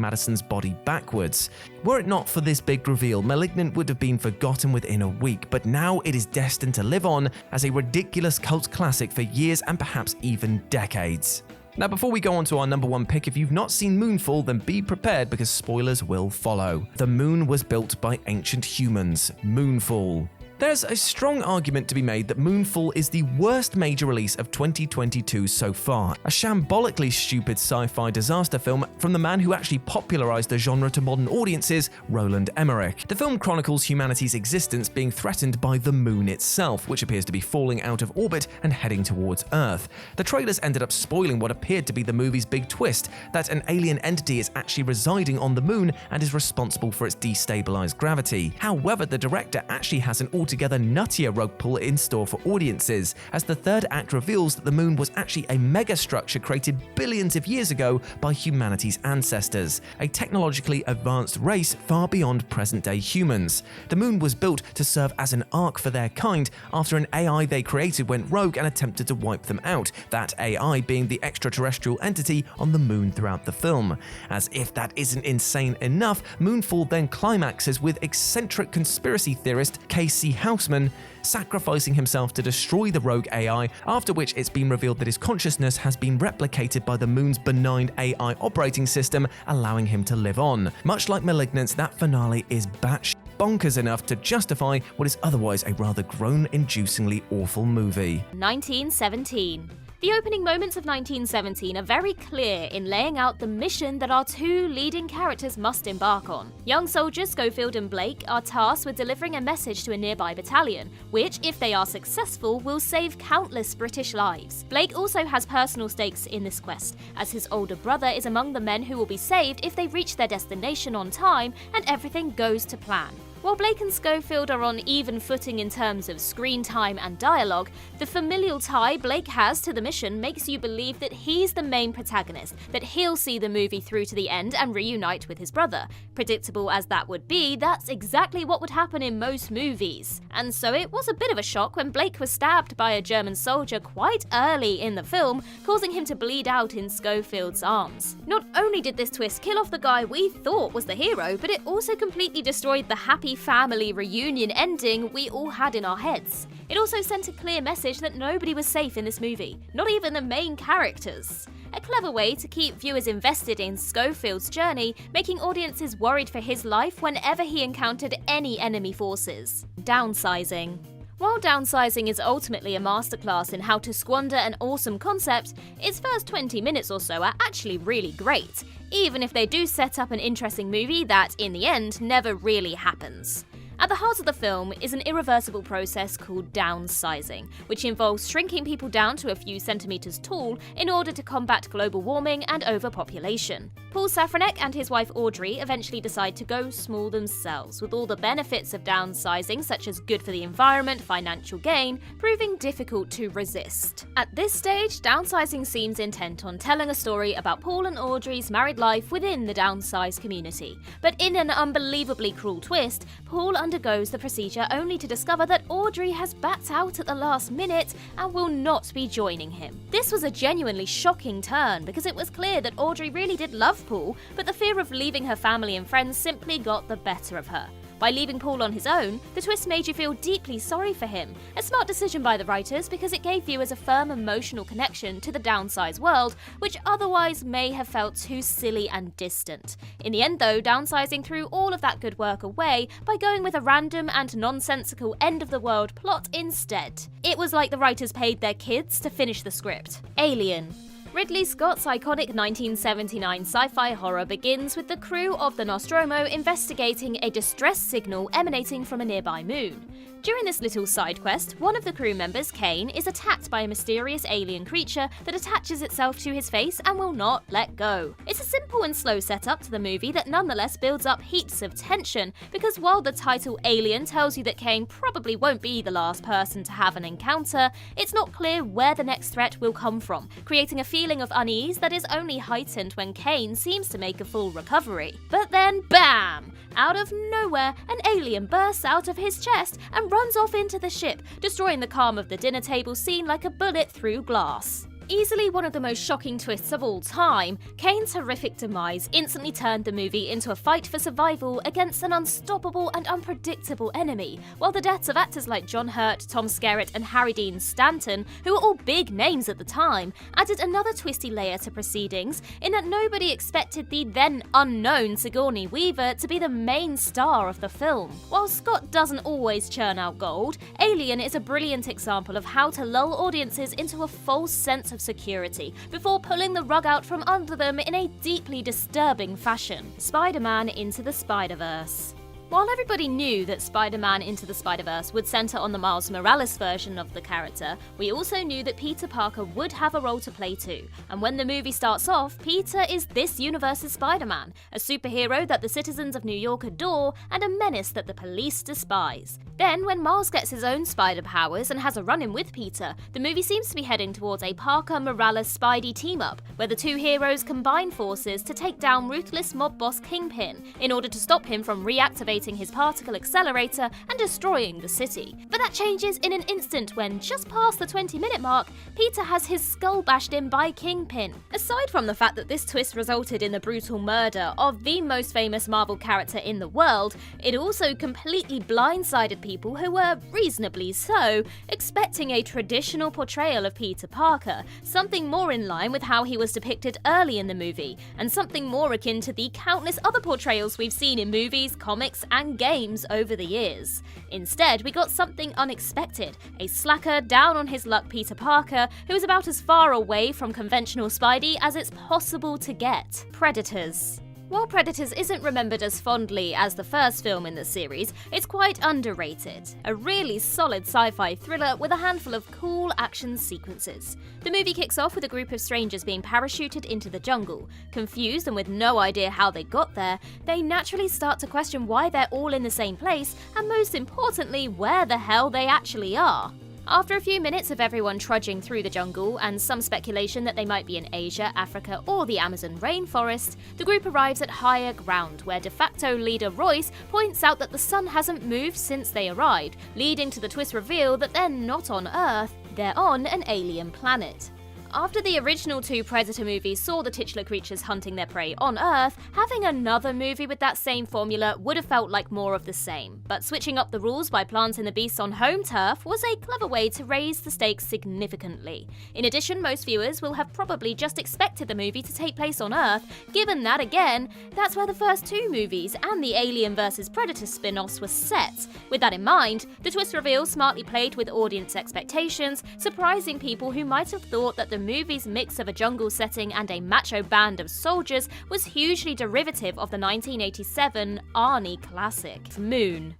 Madison's body backwards. Were it not for this big reveal, Malignant would have been forgotten within a week, but now it is destined to live on as a ridiculous cult classic for years and perhaps even decades. Now, before we go on to our number one pick, if you've not seen Moonfall, then be prepared because spoilers will follow. The moon was built by ancient humans. Moonfall. There's a strong argument to be made that Moonfall is the worst major release of 2022 so far, a shambolically stupid sci-fi disaster film from the man who actually popularized the genre to modern audiences, Roland Emmerich. The film chronicles humanity's existence being threatened by the moon itself, which appears to be falling out of orbit and heading towards Earth. The trailers ended up spoiling what appeared to be the movie's big twist, that an alien entity is actually residing on the moon and is responsible for its destabilized gravity. However, the director actually has an altogether nuttier rug pull in store for audiences, as the third act reveals that the moon was actually a megastructure created billions of years ago by humanity's ancestors, a technologically advanced race far beyond present-day humans. The moon was built to serve as an ark for their kind after an AI they created went rogue and attempted to wipe them out, that AI being the extraterrestrial entity on the moon throughout the film. As if that isn't insane enough, Moonfall then climaxes with eccentric conspiracy theorist K.C. Houseman sacrificing himself to destroy the rogue AI, after which it's been revealed that his consciousness has been replicated by the moon's benign AI operating system, allowing him to live on. Much like Malignance, that finale is batshit bonkers enough to justify what is otherwise a rather groan-inducingly awful movie. 1917. The opening moments of 1917 are very clear in laying out the mission that our two leading characters must embark on. Young soldiers Schofield and Blake are tasked with delivering a message to a nearby battalion, which, if they are successful, will save countless British lives. Blake also has personal stakes in this quest, as his older brother is among the men who will be saved if they reach their destination on time and everything goes to plan. While Blake and Schofield are on even footing in terms of screen time and dialogue, the familial tie Blake has to the mission makes you believe that he's the main protagonist, that he'll see the movie through to the end and reunite with his brother. Predictable as that would be, that's exactly what would happen in most movies. And so it was a bit of a shock when Blake was stabbed by a German soldier quite early in the film, causing him to bleed out in Schofield's arms. Not only did this twist kill off the guy we thought was the hero, but it also completely destroyed the happy family reunion ending we all had in our heads. It also sent a clear message that nobody was safe in this movie, not even the main characters. A clever way to keep viewers invested in Schofield's journey, making audiences worried for his life whenever he encountered any enemy forces. Downsizing. While Downsizing is ultimately a masterclass in how to squander an awesome concept, its first 20 minutes or so are actually really great, even if they do set up an interesting movie that, in the end, never really happens. At the heart of the film is an irreversible process called downsizing, which involves shrinking people down to a few centimeters tall in order to combat global warming and overpopulation. Paul Safranek and his wife Audrey eventually decide to go small themselves, with all the benefits of downsizing, such as good for the environment, financial gain, proving difficult to resist. At this stage, downsizing seems intent on telling a story about Paul and Audrey's married life within the downsized community. But in an unbelievably cruel twist, Paul undergoes the procedure only to discover that Audrey has backed out at the last minute and will not be joining him. This was a genuinely shocking turn, because it was clear that Audrey really did love Paul, but the fear of leaving her family and friends simply got the better of her. By leaving Paul on his own, the twist made you feel deeply sorry for him. A smart decision by the writers, because it gave viewers a firm emotional connection to the downsized world, which otherwise may have felt too silly and distant. In the end though, downsizing threw all of that good work away by going with a random and nonsensical end-of-the-world plot instead. It was like the writers paid their kids to finish the script. Alien. Ridley Scott's iconic 1979 sci-fi horror begins with the crew of the Nostromo investigating a distress signal emanating from a nearby moon. During this little side quest, one of the crew members, Kane, is attacked by a mysterious alien creature that attaches itself to his face and will not let go. It's a simple and slow setup to the movie that nonetheless builds up heaps of tension, because while the title Alien tells you that Kane probably won't be the last person to have an encounter, it's not clear where the next threat will come from, creating a feeling of unease that is only heightened when Kane seems to make a full recovery. But then, BAM! Out of nowhere, an alien bursts out of his chest and runs off into the ship, destroying the calm of the dinner table scene like a bullet through glass. Easily one of the most shocking twists of all time, Kane's horrific demise instantly turned the movie into a fight for survival against an unstoppable and unpredictable enemy, while the deaths of actors like John Hurt, Tom Skerritt and Harry Dean Stanton, who were all big names at the time, added another twisty layer to proceedings in that nobody expected the then unknown Sigourney Weaver to be the main star of the film. While Scott doesn't always churn out gold, Alien is a brilliant example of how to lull audiences into a false sense of security before pulling the rug out from under them in a deeply disturbing fashion. Spider-Man Into the Spider-Verse. While everybody knew that Spider-Man Into the Spider-Verse would centre on the Miles Morales version of the character, we also knew that Peter Parker would have a role to play too. And when the movie starts off, Peter is this universe's Spider-Man, a superhero that the citizens of New York adore and a menace that the police despise. Then, when Miles gets his own spider powers and has a run-in with Peter, the movie seems to be heading towards a Parker-Morales-Spidey team-up, where the two heroes combine forces to take down ruthless mob boss Kingpin in order to stop him from reactivating his particle accelerator and destroying the city. But that changes in an instant when, just past the 20-minute mark, Peter has his skull bashed in by Kingpin. Aside from the fact that this twist resulted in the brutal murder of the most famous Marvel character in the world, it also completely blindsided people who were, reasonably so, expecting a traditional portrayal of Peter Parker, something more in line with how he was depicted early in the movie, and something more akin to the countless other portrayals we've seen in movies, comics, and games over the years. Instead, we got something unexpected, a slacker, down-on-his-luck Peter Parker who is about as far away from conventional Spidey as it's possible to get. Predators. While Predators isn't remembered as fondly as the first film in the series, it's quite underrated. A really solid sci-fi thriller with a handful of cool action sequences. The movie kicks off with a group of strangers being parachuted into the jungle. Confused and with no idea how they got there, they naturally start to question why they're all in the same place, and most importantly, where the hell they actually are. After a few minutes of everyone trudging through the jungle and some speculation that they might be in Asia, Africa, or the Amazon rainforest, the group arrives at higher ground, where de facto leader Royce points out that the sun hasn't moved since they arrived, leading to the twist reveal that they're not on Earth, they're on an alien planet. After the original two Predator movies saw the titular creatures hunting their prey on Earth, having another movie with that same formula would have felt like more of the same. But switching up the rules by planting the beasts on home turf was a clever way to raise the stakes significantly. In addition, most viewers will have probably just expected the movie to take place on Earth, given that, again, that's where the first two movies and the Alien vs Predator spin-offs were set. With that in mind, the twist reveal smartly played with audience expectations, surprising people who might have thought that the movie's mix of a jungle setting and a macho band of soldiers was hugely derivative of the 1987 Arnie classic, Moon.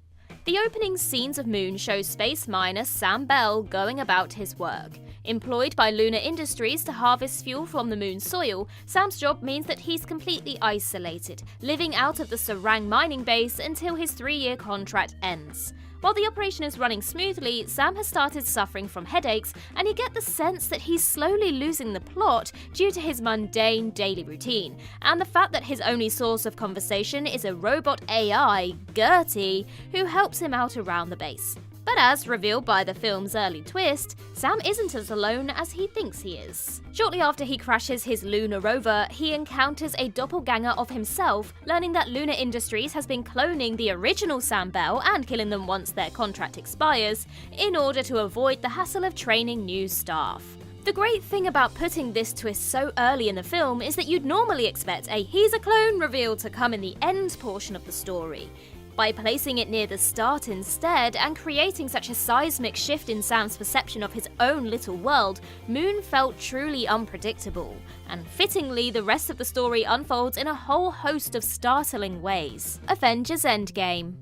The opening scenes of Moon show space miner Sam Bell going about his work. Employed by Lunar Industries to harvest fuel from the moon's soil, Sam's job means that he's completely isolated, living out of the Sarang mining base until his 3-year contract ends. While the operation is running smoothly, Sam has started suffering from headaches, and you get the sense that he's slowly losing the plot due to his mundane daily routine, and the fact that his only source of conversation is a robot AI, Gertie, who helps him out around the base. But as revealed by the film's early twist, Sam isn't as alone as he thinks he is. Shortly after he crashes his lunar rover, he encounters a doppelganger of himself, learning that Lunar Industries has been cloning the original Sam Bell and killing them once their contract expires, in order to avoid the hassle of training new staff. The great thing about putting this twist so early in the film is that you'd normally expect a "he's a clone" reveal to come in the end portion of the story. By placing it near the start instead, and creating such a seismic shift in Sam's perception of his own little world, Moon felt truly unpredictable. And fittingly, the rest of the story unfolds in a whole host of startling ways. Avengers Endgame.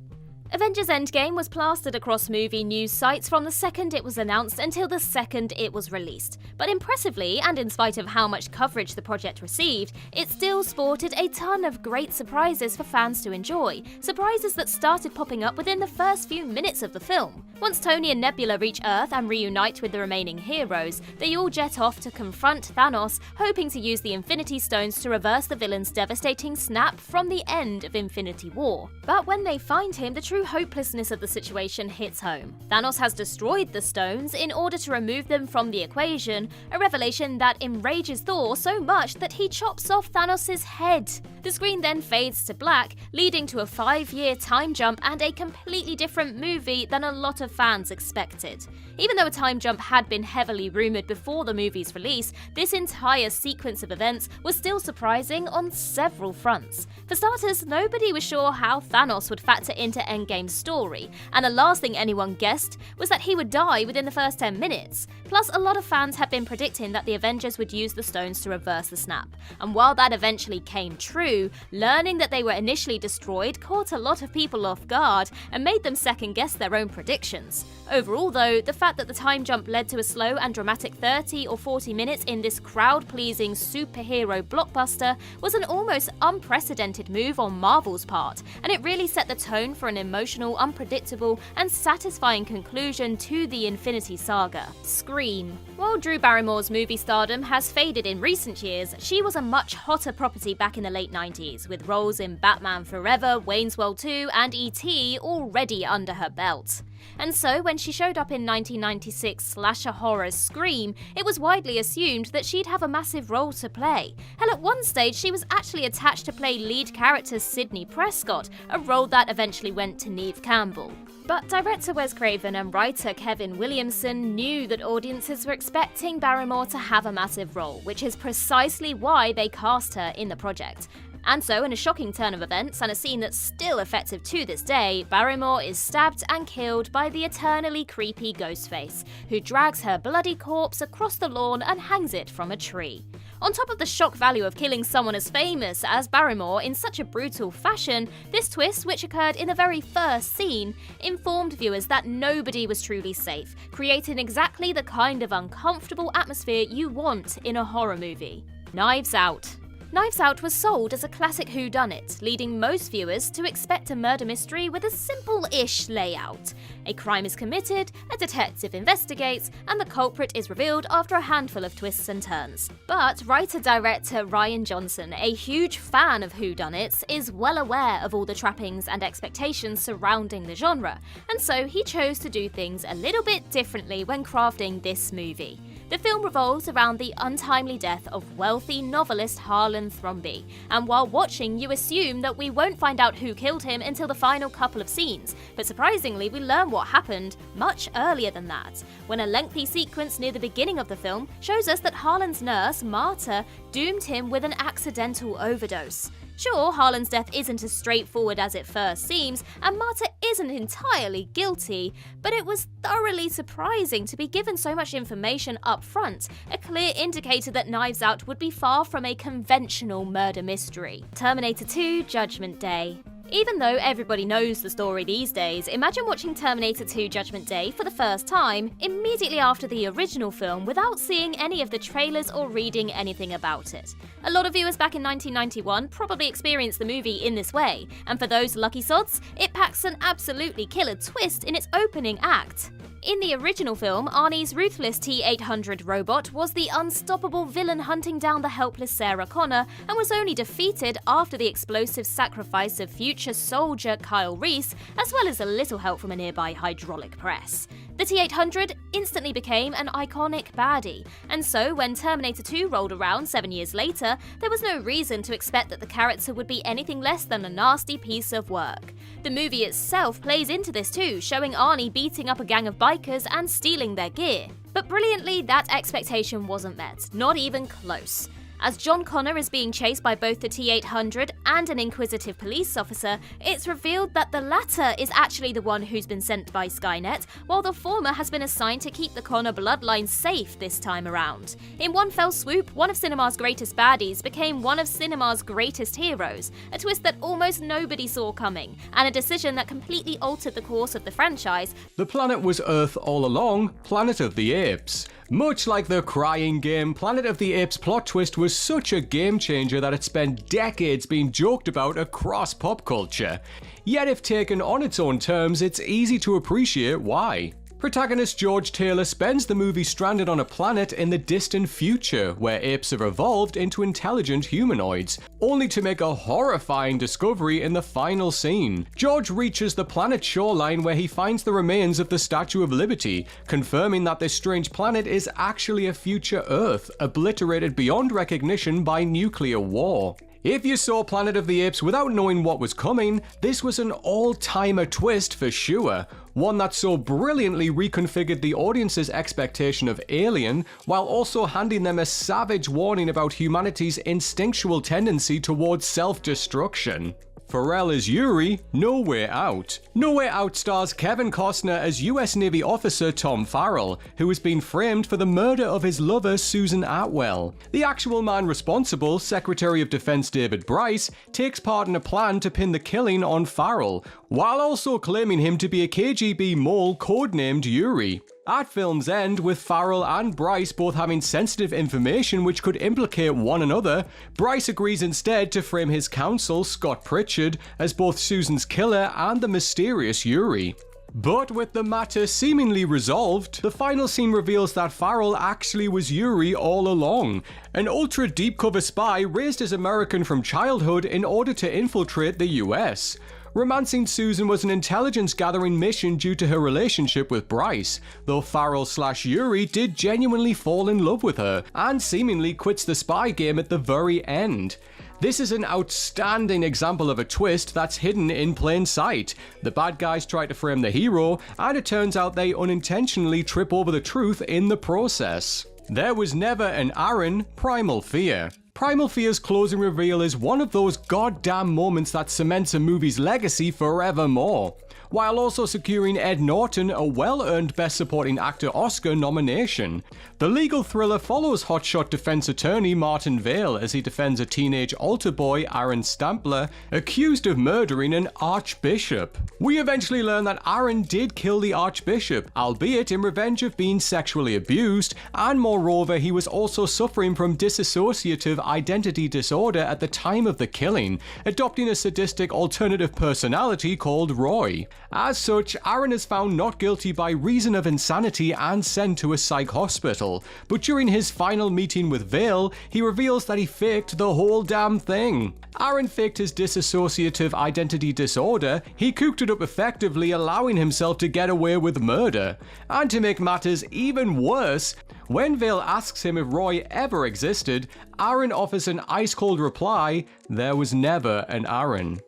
Avengers Endgame was plastered across movie news sites from the second it was announced until the second it was released. But impressively, and in spite of how much coverage the project received, it still sported a ton of great surprises for fans to enjoy. Surprises that started popping up within the first few minutes of the film. Once Tony and Nebula reach Earth and reunite with the remaining heroes, they all jet off to confront Thanos, hoping to use the Infinity Stones to reverse the villain's devastating snap from the end of Infinity War. But when they find him, the true hopelessness of the situation hits home. Thanos has destroyed the stones in order to remove them from the equation, a revelation that enrages Thor so much that he chops off Thanos' head. The screen then fades to black, leading to a 5-year time jump and a completely different movie than a lot of fans expected. Even though a time jump had been heavily rumoured before the movie's release, this entire sequence of events was still surprising on several fronts. For starters, nobody was sure how Thanos would factor into Endgame's story, and the last thing anyone guessed was that he would die within the first 10 minutes. Plus, a lot of fans had been predicting that the Avengers would use the stones to reverse the snap, and while that eventually came true, learning that they were initially destroyed caught a lot of people off guard and made them second-guess their own predictions. Overall though, the fact that the time jump led to a slow and dramatic 30 or 40 minutes in this crowd-pleasing superhero blockbuster was an almost unprecedented move on Marvel's part, and it really set the tone for an emotional emotional, unpredictable, and satisfying conclusion to the Infinity Saga. Scream. While Drew Barrymore's movie stardom has faded in recent years, she was a much hotter property back in the late 90s, with roles in Batman Forever, Wayne's World 2, and E.T. already under her belt. And so, when she showed up in 1996 slasher horror Scream, it was widely assumed that she'd have a massive role to play. Hell, at one stage she was actually attached to play lead character Sidney Prescott, a role that eventually went to Neve Campbell. But director Wes Craven and writer Kevin Williamson knew that audiences were expecting Barrymore to have a massive role, which is precisely why they cast her in the project. And so, in a shocking turn of events and a scene that's still effective to this day, Barrymore is stabbed and killed by the eternally creepy Ghostface, who drags her bloody corpse across the lawn and hangs it from a tree. On top of the shock value of killing someone as famous as Barrymore in such a brutal fashion, this twist, which occurred in the very first scene, informed viewers that nobody was truly safe, creating exactly the kind of uncomfortable atmosphere you want in a horror movie. Knives Out. Knives Out was sold as a classic whodunit, leading most viewers to expect a murder mystery with a simple-ish layout. A crime is committed, a detective investigates, and the culprit is revealed after a handful of twists and turns. But writer-director Rian Johnson, a huge fan of whodunits, is well aware of all the trappings and expectations surrounding the genre, and so he chose to do things a little bit differently when crafting this movie. The film revolves around the untimely death of wealthy novelist Harlan Thrombey, and while watching you assume that we won't find out who killed him until the final couple of scenes, but surprisingly we learn what happened much earlier than that, when a lengthy sequence near the beginning of the film shows us that Harlan's nurse, Marta, doomed him with an accidental overdose. Sure, Harlan's death isn't as straightforward as it first seems, and Marta isn't entirely guilty, but it was thoroughly surprising to be given so much information up front, a clear indicator that Knives Out would be far from a conventional murder mystery. Terminator 2: Judgment Day. Even though everybody knows the story these days, imagine watching Terminator 2: Judgment Day for the first time, immediately after the original film, without seeing any of the trailers or reading anything about it. A lot of viewers back in 1991 probably experienced the movie in this way, and for those lucky sods, it packs an absolutely killer twist in its opening act. In the original film, Arnie's ruthless T-800 robot was the unstoppable villain hunting down the helpless Sarah Connor, and was only defeated after the explosive sacrifice of future soldier Kyle Reese, as well as a little help from a nearby hydraulic press. The T-800 instantly became an iconic baddie, and so when Terminator 2 rolled around 7 years later, there was no reason to expect that the character would be anything less than a nasty piece of work. The movie itself plays into this too, showing Arnie beating up a gang of bikers and stealing their gear. But brilliantly, that expectation wasn't met, not even close. As John Connor is being chased by both the T-800 and an inquisitive police officer, it's revealed that the latter is actually the one who's been sent by Skynet, while the former has been assigned to keep the Connor bloodline safe this time around. In one fell swoop, one of cinema's greatest baddies became one of cinema's greatest heroes, a twist that almost nobody saw coming, and a decision that completely altered the course of the franchise. The planet was Earth all along, Planet of the Apes. Much like the crying game, Planet of the Apes' plot twist was such a game changer that it spent decades being joked about across pop culture. Yet if taken on its own terms, it's easy to appreciate why. Protagonist George Taylor spends the movie stranded on a planet in the distant future, where apes have evolved into intelligent humanoids, only to make a horrifying discovery in the final scene. George reaches the planet's shoreline where he finds the remains of the Statue of Liberty, confirming that this strange planet is actually a future Earth, obliterated beyond recognition by nuclear war. If you saw Planet of the Apes without knowing what was coming, this was an all-timer twist for sure. One that so brilliantly reconfigured the audience's expectation of Alien, while also handing them a savage warning about humanity's instinctual tendency towards self-destruction. Pharrell as Yuri, No Way Out. No Way Out stars Kevin Costner as US Navy officer Tom Farrell, who has been framed for the murder of his lover Susan Atwell. The actual man responsible, Secretary of Defense David Bryce, takes part in a plan to pin the killing on Farrell, while also claiming him to be a KGB mole codenamed Yuri. At film's end, with Farrell and Bryce both having sensitive information which could implicate one another, Bryce agrees instead to frame his counsel, Scott Pritchard, as both Susan's killer and the mysterious Yuri. But with the matter seemingly resolved, the final scene reveals that Farrell actually was Yuri all along, an ultra-deep cover spy raised as American from childhood in order to infiltrate the US. Romancing Susan was an intelligence-gathering mission due to her relationship with Bryce, though Farrell/Yuri did genuinely fall in love with her, and seemingly quits the spy game at the very end. This is an outstanding example of a twist that's hidden in plain sight. The bad guys try to frame the hero, and it turns out they unintentionally trip over the truth in the process. There was never an Aaron, Primal Fear. Primal Fear's closing reveal is one of those goddamn moments that cements a movie's legacy forevermore, while also securing Ed Norton a well-earned Best Supporting Actor Oscar nomination. The legal thriller follows hotshot defense attorney Martin Vale as he defends a teenage altar boy, Aaron Stampler, accused of murdering an archbishop. We eventually learn that Aaron did kill the archbishop, albeit in revenge of being sexually abused, and moreover he was also suffering from dissociative identity disorder at the time of the killing, adopting a sadistic alternative personality called Roy. As such, Aaron is found not guilty by reason of insanity and sent to a psych hospital, but during his final meeting with Vale, he reveals that he faked the whole damn thing. Aaron faked his dissociative identity disorder, he cooked it up effectively, allowing himself to get away with murder. And to make matters even worse, when Vale asks him if Roy ever existed, Aaron offers an ice-cold reply, there was never an Aaron.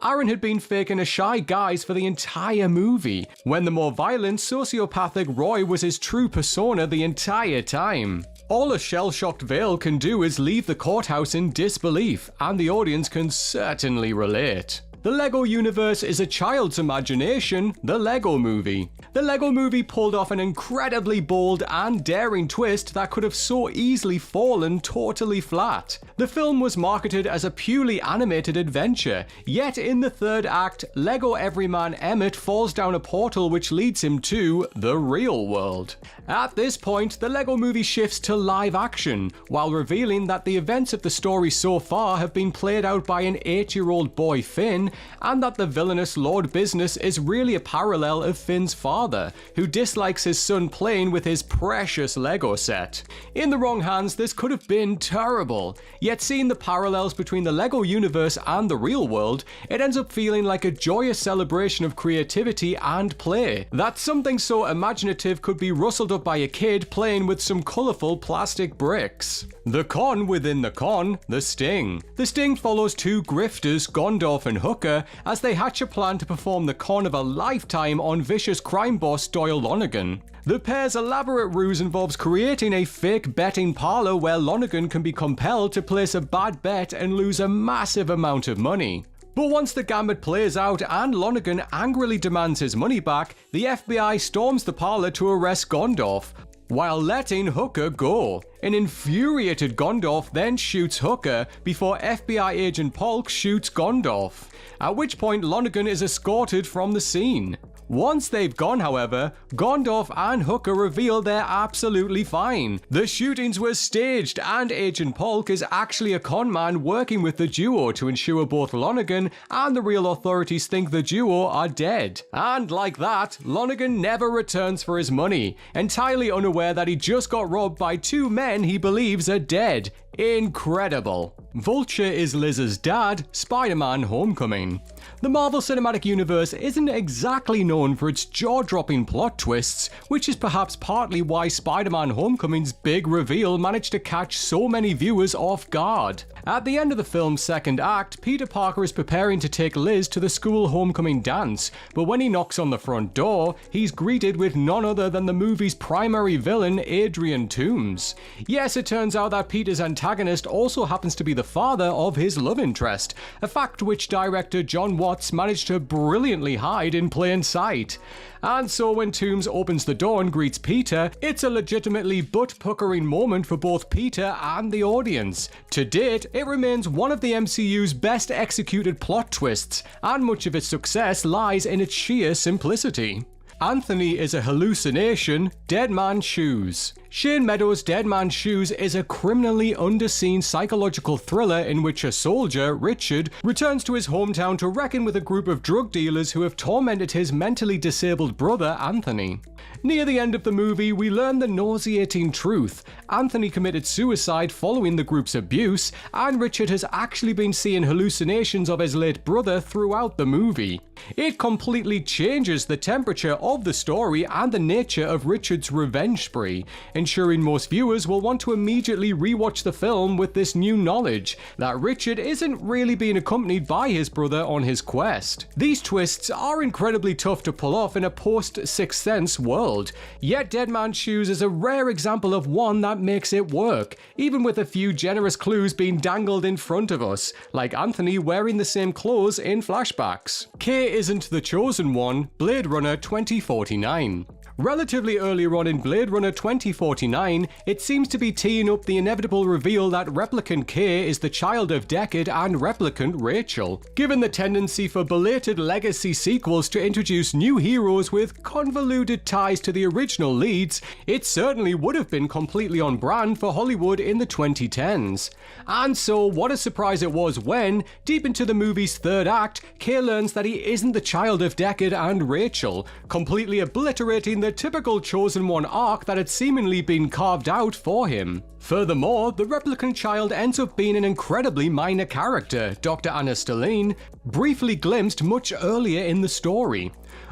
Aaron had been faking a shy guise for the entire movie, when the more violent, sociopathic Roy was his true persona the entire time. All a shell-shocked Vale can do is leave the courthouse in disbelief, and the audience can certainly relate. The LEGO universe is a child's imagination, the LEGO Movie. The LEGO Movie pulled off an incredibly bold and daring twist that could have so easily fallen totally flat. The film was marketed as a purely animated adventure, yet in the third act, LEGO everyman Emmett falls down a portal which leads him to the real world. At this point, the LEGO Movie shifts to live action, while revealing that the events of the story so far have been played out by an 8-year-old boy Finn, and that the villainous Lord Business is really a parallel of Finn's father, who dislikes his son playing with his precious Lego set. In the wrong hands, this could have been terrible, yet seeing the parallels between the LEGO universe and the real world, it ends up feeling like a joyous celebration of creativity and play, that something so imaginative could be rustled up by a kid playing with some colourful plastic bricks. The con within the con, the Sting. The Sting follows two grifters, Gondorf and Hooker, as they hatch a plan to perform the con of a lifetime on vicious crime boss Doyle Lonergan. The pair's elaborate ruse involves creating a fake betting parlor where Lonergan can be compelled to place a bad bet and lose a massive amount of money. But once the gambit plays out and Lonergan angrily demands his money back, the FBI storms the parlor to arrest Gondorf, while letting Hooker go. An infuriated Gondorf then shoots Hooker before FBI agent Polk shoots Gondorf, at which point Lonergan is escorted from the scene. Once they've gone, however, Gondorf and Hooker reveal they're absolutely fine. The shootings were staged, and Agent Polk is actually a con man working with the duo to ensure both Lonergan and the real authorities think the duo are dead. And like that, Lonergan never returns for his money, entirely unaware that he just got robbed by two men he believes are dead. Incredible. Vulture is Liz's dad, Spider-Man Homecoming. The Marvel Cinematic Universe isn't exactly known for its jaw-dropping plot twists, which is perhaps partly why Spider-Man Homecoming's big reveal managed to catch so many viewers off guard. At the end of the film's second act, Peter Parker is preparing to take Liz to the school homecoming dance, but when he knocks on the front door, he's greeted with none other than the movie's primary villain, Adrian Toomes. Yes, it turns out that Peter's antagonist also happens to be the father of his love interest, a fact which director John Watts managed to brilliantly hide in plain sight. And so when Toomes opens the door and greets Peter, it's a legitimately butt-puckering moment for both Peter and the audience. To date, it remains one of the MCU's best executed plot twists, and much of its success lies in its sheer simplicity. Anthony is a hallucination, Dead Man's Shoes. Shane Meadows' Dead Man's Shoes is a criminally underseen psychological thriller in which a soldier, Richard, returns to his hometown to reckon with a group of drug dealers who have tormented his mentally disabled brother, Anthony. Near the end of the movie, we learn the nauseating truth. Anthony committed suicide following the group's abuse, and Richard has actually been seeing hallucinations of his late brother throughout the movie. It completely changes the temperature of the story and the nature of Richard's revenge spree, ensuring most viewers will want to immediately rewatch the film with this new knowledge that Richard isn't really being accompanied by his brother on his quest. These twists are incredibly tough to pull off in a post-Sixth Sense world, yet Dead Man's Shoes is a rare example of one that makes it work, even with a few generous clues being dangled in front of us, like Anthony wearing the same clothes in flashbacks. K isn't the chosen one, Blade Runner 2049. Relatively earlier on in Blade Runner 2049, it seems to be teeing up the inevitable reveal that Replicant K is the child of Deckard and Replicant Rachel. Given the tendency for belated legacy sequels to introduce new heroes with convoluted ties to the original leads, it certainly would have been completely on brand for Hollywood in the 2010s. And so, what a surprise it was when, deep into the movie's third act, K learns that he isn't the child of Deckard and Rachel, completely obliterating the typical Chosen One arc that had seemingly been carved out for him. Furthermore, the replicant child ends up being an incredibly minor character, Dr. Anna Stelline, briefly glimpsed much earlier in the story.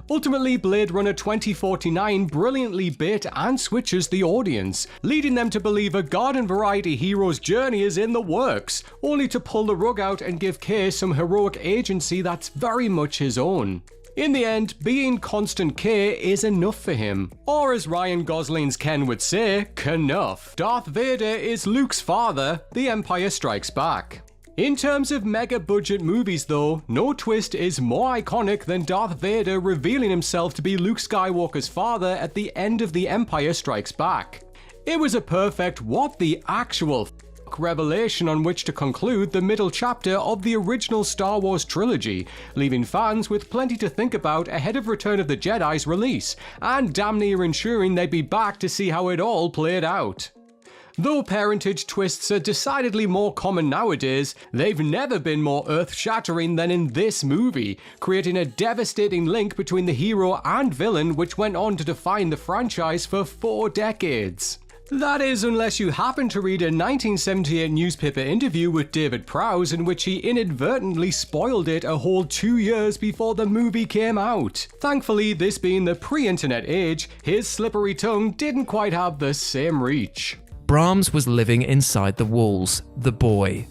Ultimately, Blade Runner 2049 brilliantly bait and switches the audience, leading them to believe a garden variety hero's journey is in the works, only to pull the rug out and give K some heroic agency that's very much his own. In the end, being Constant K is enough for him. Or as Ryan Gosling's Ken would say, Knuff. Darth Vader is Luke's father, The Empire Strikes Back. In terms of mega-budget movies though, no twist is more iconic than Darth Vader revealing himself to be Luke Skywalker's father at the end of The Empire Strikes Back. It was a perfect what the actual revelation on which to conclude the middle chapter of the original Star Wars trilogy, leaving fans with plenty to think about ahead of Return of the Jedi's release, and damn near ensuring they'd be back to see how it all played out. Though parentage twists are decidedly more common nowadays, they've never been more earth-shattering than in this movie, creating a devastating link between the hero and villain which went on to define the franchise for 4 decades. That is, unless you happen to read a 1978 newspaper interview with David Prowse in which he inadvertently spoiled it a whole 2 years before the movie came out. Thankfully, this being the pre-internet age, his slippery tongue didn't quite have the same reach. Brahms was living inside the walls, The Boy.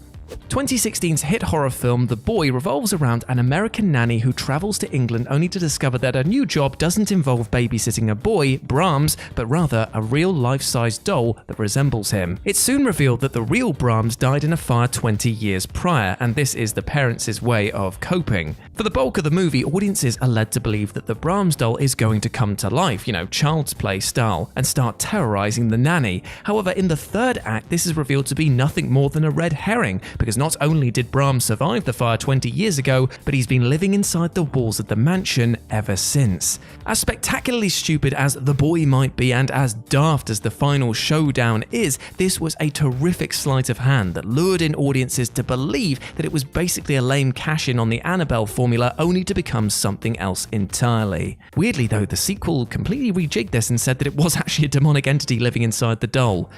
2016's hit horror film The Boy revolves around an American nanny who travels to England only to discover that her new job doesn't involve babysitting a boy, Brahms, but rather a real life-size doll that resembles him. It's soon revealed that the real Brahms died in a fire 20 years prior, and this is the parents' way of coping. For the bulk of the movie, audiences are led to believe that the Brahms doll is going to come to life, child's play style, and start terrorizing the nanny. However, in the third act, this is revealed to be nothing more than a red herring, because not only did Brahms survive the fire 20 years ago, but he's been living inside the walls of the mansion ever since. As spectacularly stupid as The Boy might be and as daft as the final showdown is, this was a terrific sleight of hand that lured in audiences to believe that it was basically a lame cash-in on the Annabelle formula only to become something else entirely. Weirdly though, the sequel completely rejigged this and said that it was actually a demonic entity living inside the doll.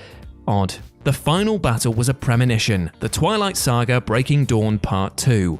Odd. The final battle was a premonition, The Twilight Saga Breaking Dawn Part 2.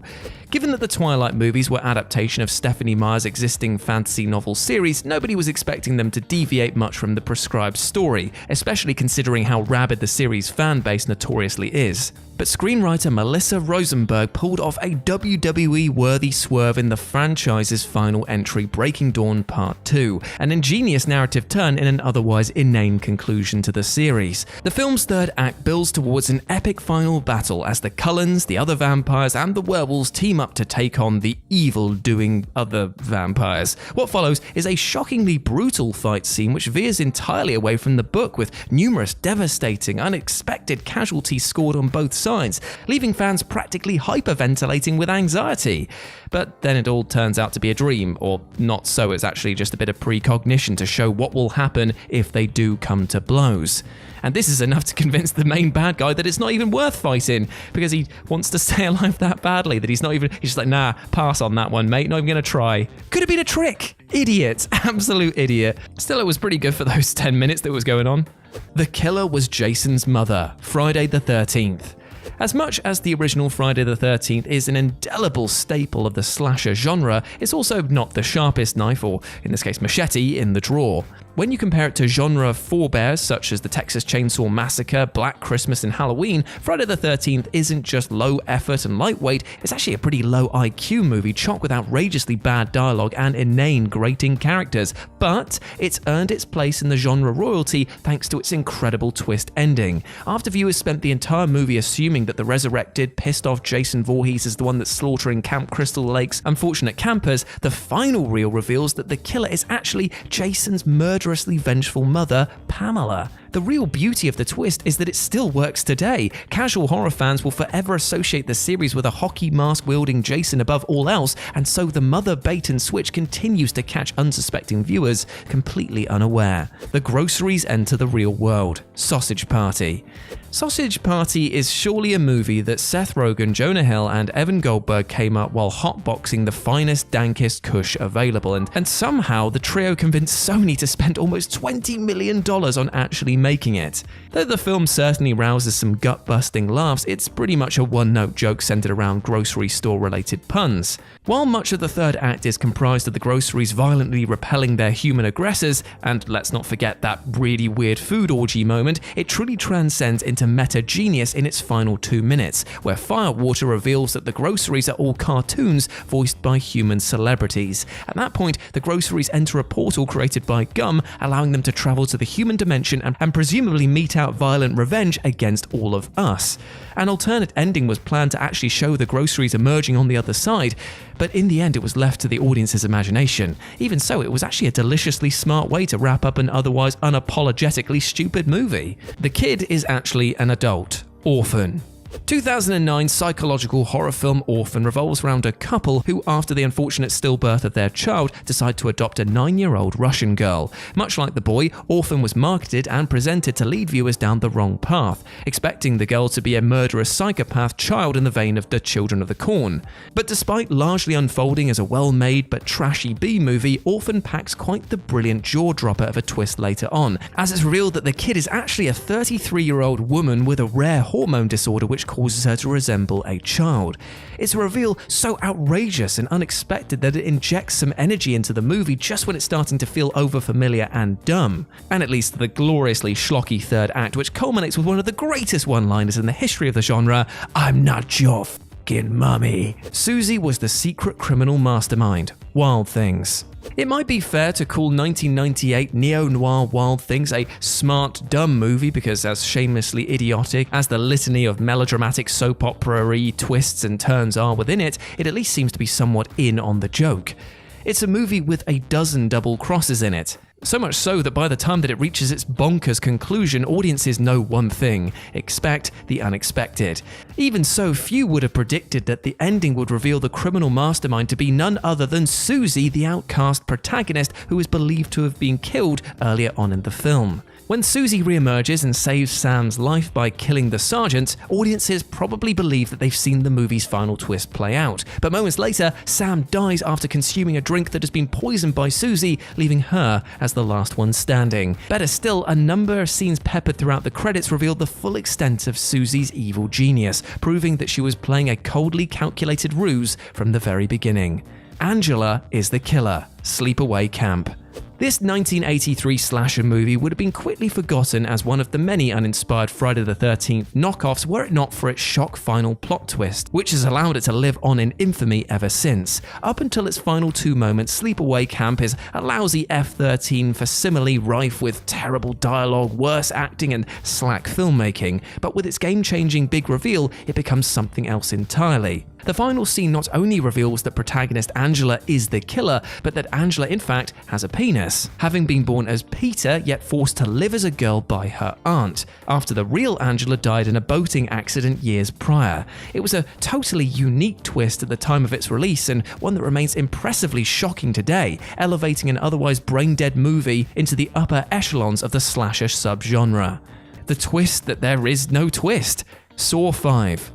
Given that the Twilight movies were adaptation of Stephenie Meyer's existing fantasy novel series, nobody was expecting them to deviate much from the prescribed story, especially considering how rabid the series' fan base notoriously is. But screenwriter Melissa Rosenberg pulled off a WWE-worthy swerve in the franchise's final entry, Breaking Dawn Part 2, an ingenious narrative turn in an otherwise inane conclusion to the series. The film's third act builds towards an epic final battle as the Cullens, the other vampires, and the werewolves team up to take on the evil-doing other vampires. What follows is a shockingly brutal fight scene which veers entirely away from the book, with numerous devastating, unexpected casualties scored on both sides, leaving fans practically hyperventilating with anxiety. But then it all turns out to be a dream, or not so, it's actually just a bit of precognition to show what will happen if they do come to blows. And this is enough to convince the main bad guy that it's not even worth fighting, because he wants to stay alive that badly that he's just like, nah, pass on that one, mate, not even gonna try. Could have been a trick. Idiot. Absolute idiot. Still, it was pretty good for those 10 minutes that was going on. The killer was Jason's mother, Friday the 13th. As much as the original Friday the 13th is an indelible staple of the slasher genre, it's also not the sharpest knife, or in this case machete, in the drawer. When you compare it to genre forebears such as the Texas Chainsaw Massacre, Black Christmas and Halloween, Friday the 13th isn't just low effort and lightweight, it's actually a pretty low IQ movie chock with outrageously bad dialogue and inane, grating characters, but it's earned its place in the genre royalty thanks to its incredible twist ending. After viewers spent the entire movie assuming that the resurrected, pissed off Jason Voorhees is the one that's slaughtering Camp Crystal Lake's unfortunate campers, the final reel reveals that the killer is actually Jason's murderously vengeful mother, Pamela. The real beauty of the twist is that it still works today. Casual horror fans will forever associate the series with a hockey mask-wielding Jason above all else, and so the mother bait and switch continues to catch unsuspecting viewers completely unaware. The groceries enter the real world. Sausage Party. Sausage Party is surely a movie that Seth Rogen, Jonah Hill and Evan Goldberg came up while hotboxing the finest, dankest kush available, and somehow the trio convinced Sony to spend almost $20 million on actually making it. Though the film certainly rouses some gut-busting laughs, it's pretty much a one-note joke centered around grocery store-related puns. While much of the third act is comprised of the groceries violently repelling their human aggressors, and let's not forget that really weird food orgy moment, it truly transcends into meta-genius in its final 2 minutes, where Firewater reveals that the groceries are all cartoons voiced by human celebrities. At that point, the groceries enter a portal created by Gum, allowing them to travel to the human dimension and presumably mete out violent revenge against all of us. An alternate ending was planned to actually show the groceries emerging on the other side, but in the end it was left to the audience's imagination. Even so, it was actually a deliciously smart way to wrap up an otherwise unapologetically stupid movie. The kid is actually an adult. Orphan. 2009 psychological horror film Orphan revolves around a couple who, after the unfortunate stillbirth of their child, decide to adopt a 9-year-old Russian girl. Much like The Boy, Orphan was marketed and presented to lead viewers down the wrong path, expecting the girl to be a murderous psychopath child in the vein of The Children of the Corn. But despite largely unfolding as a well-made but trashy B-movie, Orphan packs quite the brilliant jaw-dropper of a twist later on, as it's revealed that the kid is actually a 33-year-old woman with a rare hormone disorder which causes her to resemble a child. It's a reveal so outrageous and unexpected that it injects some energy into the movie just when it's starting to feel overfamiliar and dumb. And it leads to the gloriously schlocky third act, which culminates with one of the greatest one-liners in the history of the genre, "I'm not your f***ing mummy." Susie was the secret criminal mastermind. Wild Things. It might be fair to call 1998 neo-noir Wild Things a smart, dumb movie because as shamelessly idiotic as the litany of melodramatic soap opera-y twists and turns are within it, it at least seems to be somewhat in on the joke. It's a movie with a dozen double crosses in it. So much so that by the time that it reaches its bonkers conclusion, audiences know one thing: expect the unexpected. Even so, few would have predicted that the ending would reveal the criminal mastermind to be none other than Susie, the outcast protagonist who is believed to have been killed earlier on in the film. When Susie reemerges and saves Sam's life by killing the sergeant, audiences probably believe that they've seen the movie's final twist play out. But moments later, Sam dies after consuming a drink that has been poisoned by Susie, leaving her as the last one standing. Better still, a number of scenes peppered throughout the credits revealed the full extent of Susie's evil genius, proving that she was playing a coldly calculated ruse from the very beginning. Angela is the killer. Sleepaway Camp. This 1983 slasher movie would have been quickly forgotten as one of the many uninspired Friday the 13th knockoffs were it not for its shock final plot twist, which has allowed it to live on in infamy ever since. Up until its final 2 moments, Sleepaway Camp is a lousy F-13 facsimile rife with terrible dialogue, worse acting and slack filmmaking, but with its game-changing big reveal, it becomes something else entirely. The final scene not only reveals that protagonist Angela is the killer, but that Angela in fact has a penis, having been born as Peter yet forced to live as a girl by her aunt, after the real Angela died in a boating accident years prior. It was a totally unique twist at the time of its release, and one that remains impressively shocking today, elevating an otherwise brain-dead movie into the upper echelons of the slasher subgenre. The twist that there is no twist. Saw 5.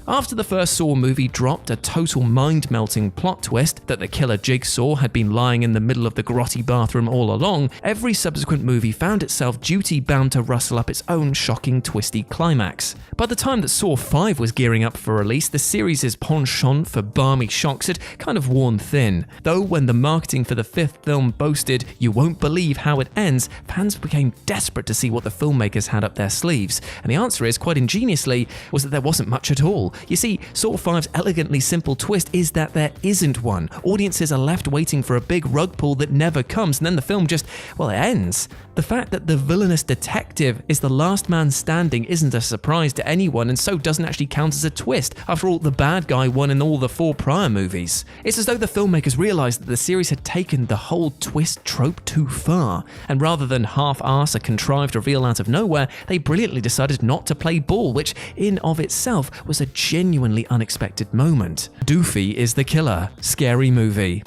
After the first Saw movie dropped a total mind-melting plot twist that the killer Jigsaw had been lying in the middle of the grotty bathroom all along, every subsequent movie found itself duty-bound to rustle up its own shocking, twisty climax. By the time that Saw 5 was gearing up for release, the series' penchant for balmy shocks had kind of worn thin. Though when the marketing for the fifth film boasted, "You won't believe how it ends," fans became desperate to see what the filmmakers had up their sleeves. And the answer is, quite ingeniously, was that there wasn't much at all. You see, Saw 5's elegantly simple twist is that there isn't one. Audiences are left waiting for a big rug pull that never comes, and then the film just, well, it ends. The fact that the villainous detective is the last man standing isn't a surprise to anyone, and so doesn't actually count as a twist. After all, the bad guy won in all the 4 prior movies. It's as though the filmmakers realised that the series had taken the whole twist trope too far, and rather than half-arse a contrived reveal out of nowhere, they brilliantly decided not to play ball, which in of itself was a genuinely unexpected moment. Doofy is the killer. Scary Movie.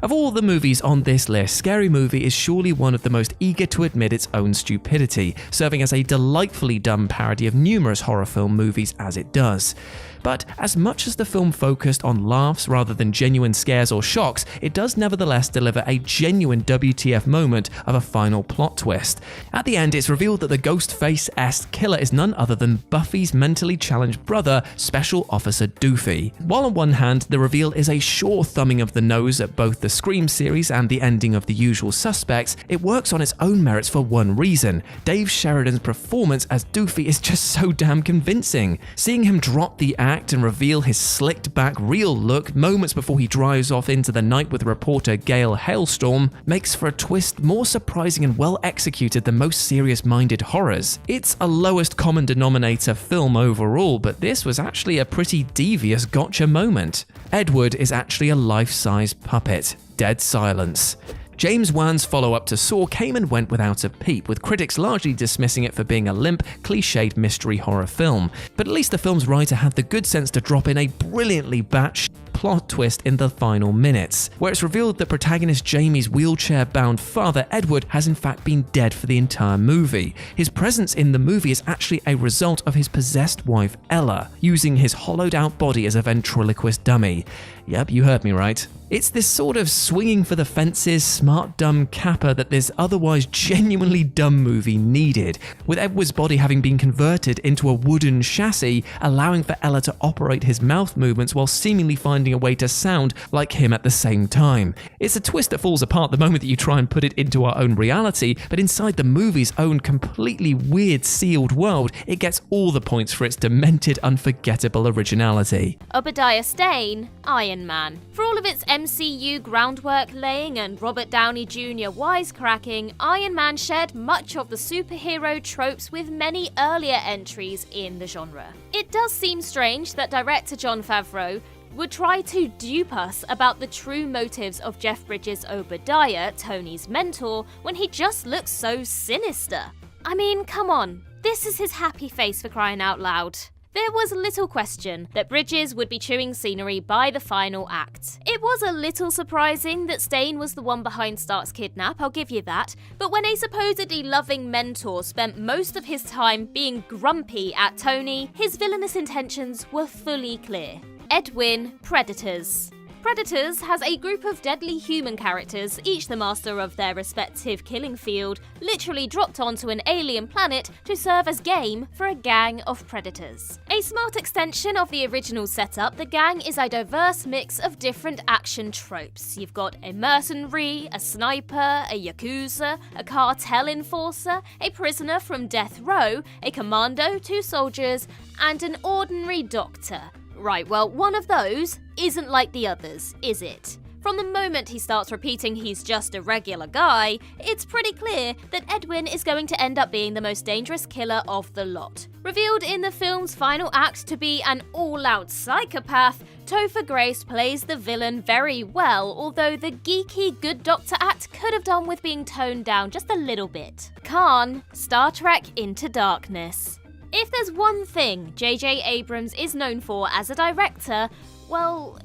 Of all the movies on this list, Scary Movie is surely one of the most eager to admit its own stupidity, serving as a delightfully dumb parody of numerous horror film movies as it does. But as much as the film focused on laughs rather than genuine scares or shocks, it does nevertheless deliver a genuine WTF moment of a final plot twist. At the end, it's revealed that the Ghostface-esque killer is none other than Buffy's mentally challenged brother, Special Officer Doofy. While on one hand, the reveal is a sure thumbing of the nose at both the Scream series and the ending of The Usual Suspects, it works on its own merits for one reason. Dave Sheridan's performance as Doofy is just so damn convincing. Seeing him drop the act and reveal his slicked back real look moments before he drives off into the night with reporter Gail Hailstorm makes for a twist more surprising and well executed than most serious-minded horrors. It's a lowest common denominator film overall, but this was actually a pretty devious gotcha moment. Edward is actually a life-size puppet. Dead silence. James Wan's follow-up to Saw came and went without a peep, with critics largely dismissing it for being a limp, cliched mystery horror film. But at least the film's writer had the good sense to drop in a brilliantly batshit plot twist in the final minutes, where it's revealed that protagonist Jamie's wheelchair-bound father, Edward, has in fact been dead for the entire movie. His presence in the movie is actually a result of his possessed wife, Ella, using his hollowed-out body as a ventriloquist dummy. Yep, you heard me right. It's this sort of swinging for the fences, smart dumb capper that this otherwise genuinely dumb movie needed, with Edward's body having been converted into a wooden chassis, allowing for Ella to operate his mouth movements while seemingly finding a way to sound like him at the same time. It's a twist that falls apart the moment that you try and put it into our own reality, but inside the movie's own completely weird sealed world, it gets all the points for its demented, unforgettable originality. Obadiah Stane, Iron Man. For all of its MCU groundwork laying and Robert Downey Jr. wisecracking, Iron Man shared much of the superhero tropes with many earlier entries in the genre. It does seem strange that director Jon Favreau would try to dupe us about the true motives of Jeff Bridges' Obadiah, Tony's mentor, when he just looks so sinister. I mean, come on, this is his happy face for crying out loud. There was little question that Bridges would be chewing scenery by the final act. It was a little surprising that Stane was the one behind Stark's kidnap, I'll give you that, but when a supposedly loving mentor spent most of his time being grumpy at Tony, his villainous intentions were fully clear. Edwin, Predators. Predators has a group of deadly human characters, each the master of their respective killing field, literally dropped onto an alien planet to serve as game for a gang of predators. A smart extension of the original setup, the gang is a diverse mix of different action tropes. You've got a mercenary, a sniper, a yakuza, a cartel enforcer, a prisoner from death row, a commando, 2 soldiers, and an ordinary doctor. Right, well, one of those isn't like the others, is it? From the moment he starts repeating he's just a regular guy, it's pretty clear that Edwin is going to end up being the most dangerous killer of the lot. Revealed in the film's final act to be an all-out psychopath, Topher Grace plays the villain very well, although the geeky good doctor act could have done with being toned down just a little bit. Khan, Star Trek Into Darkness. If there's one thing J.J. Abrams is known for as a director, well,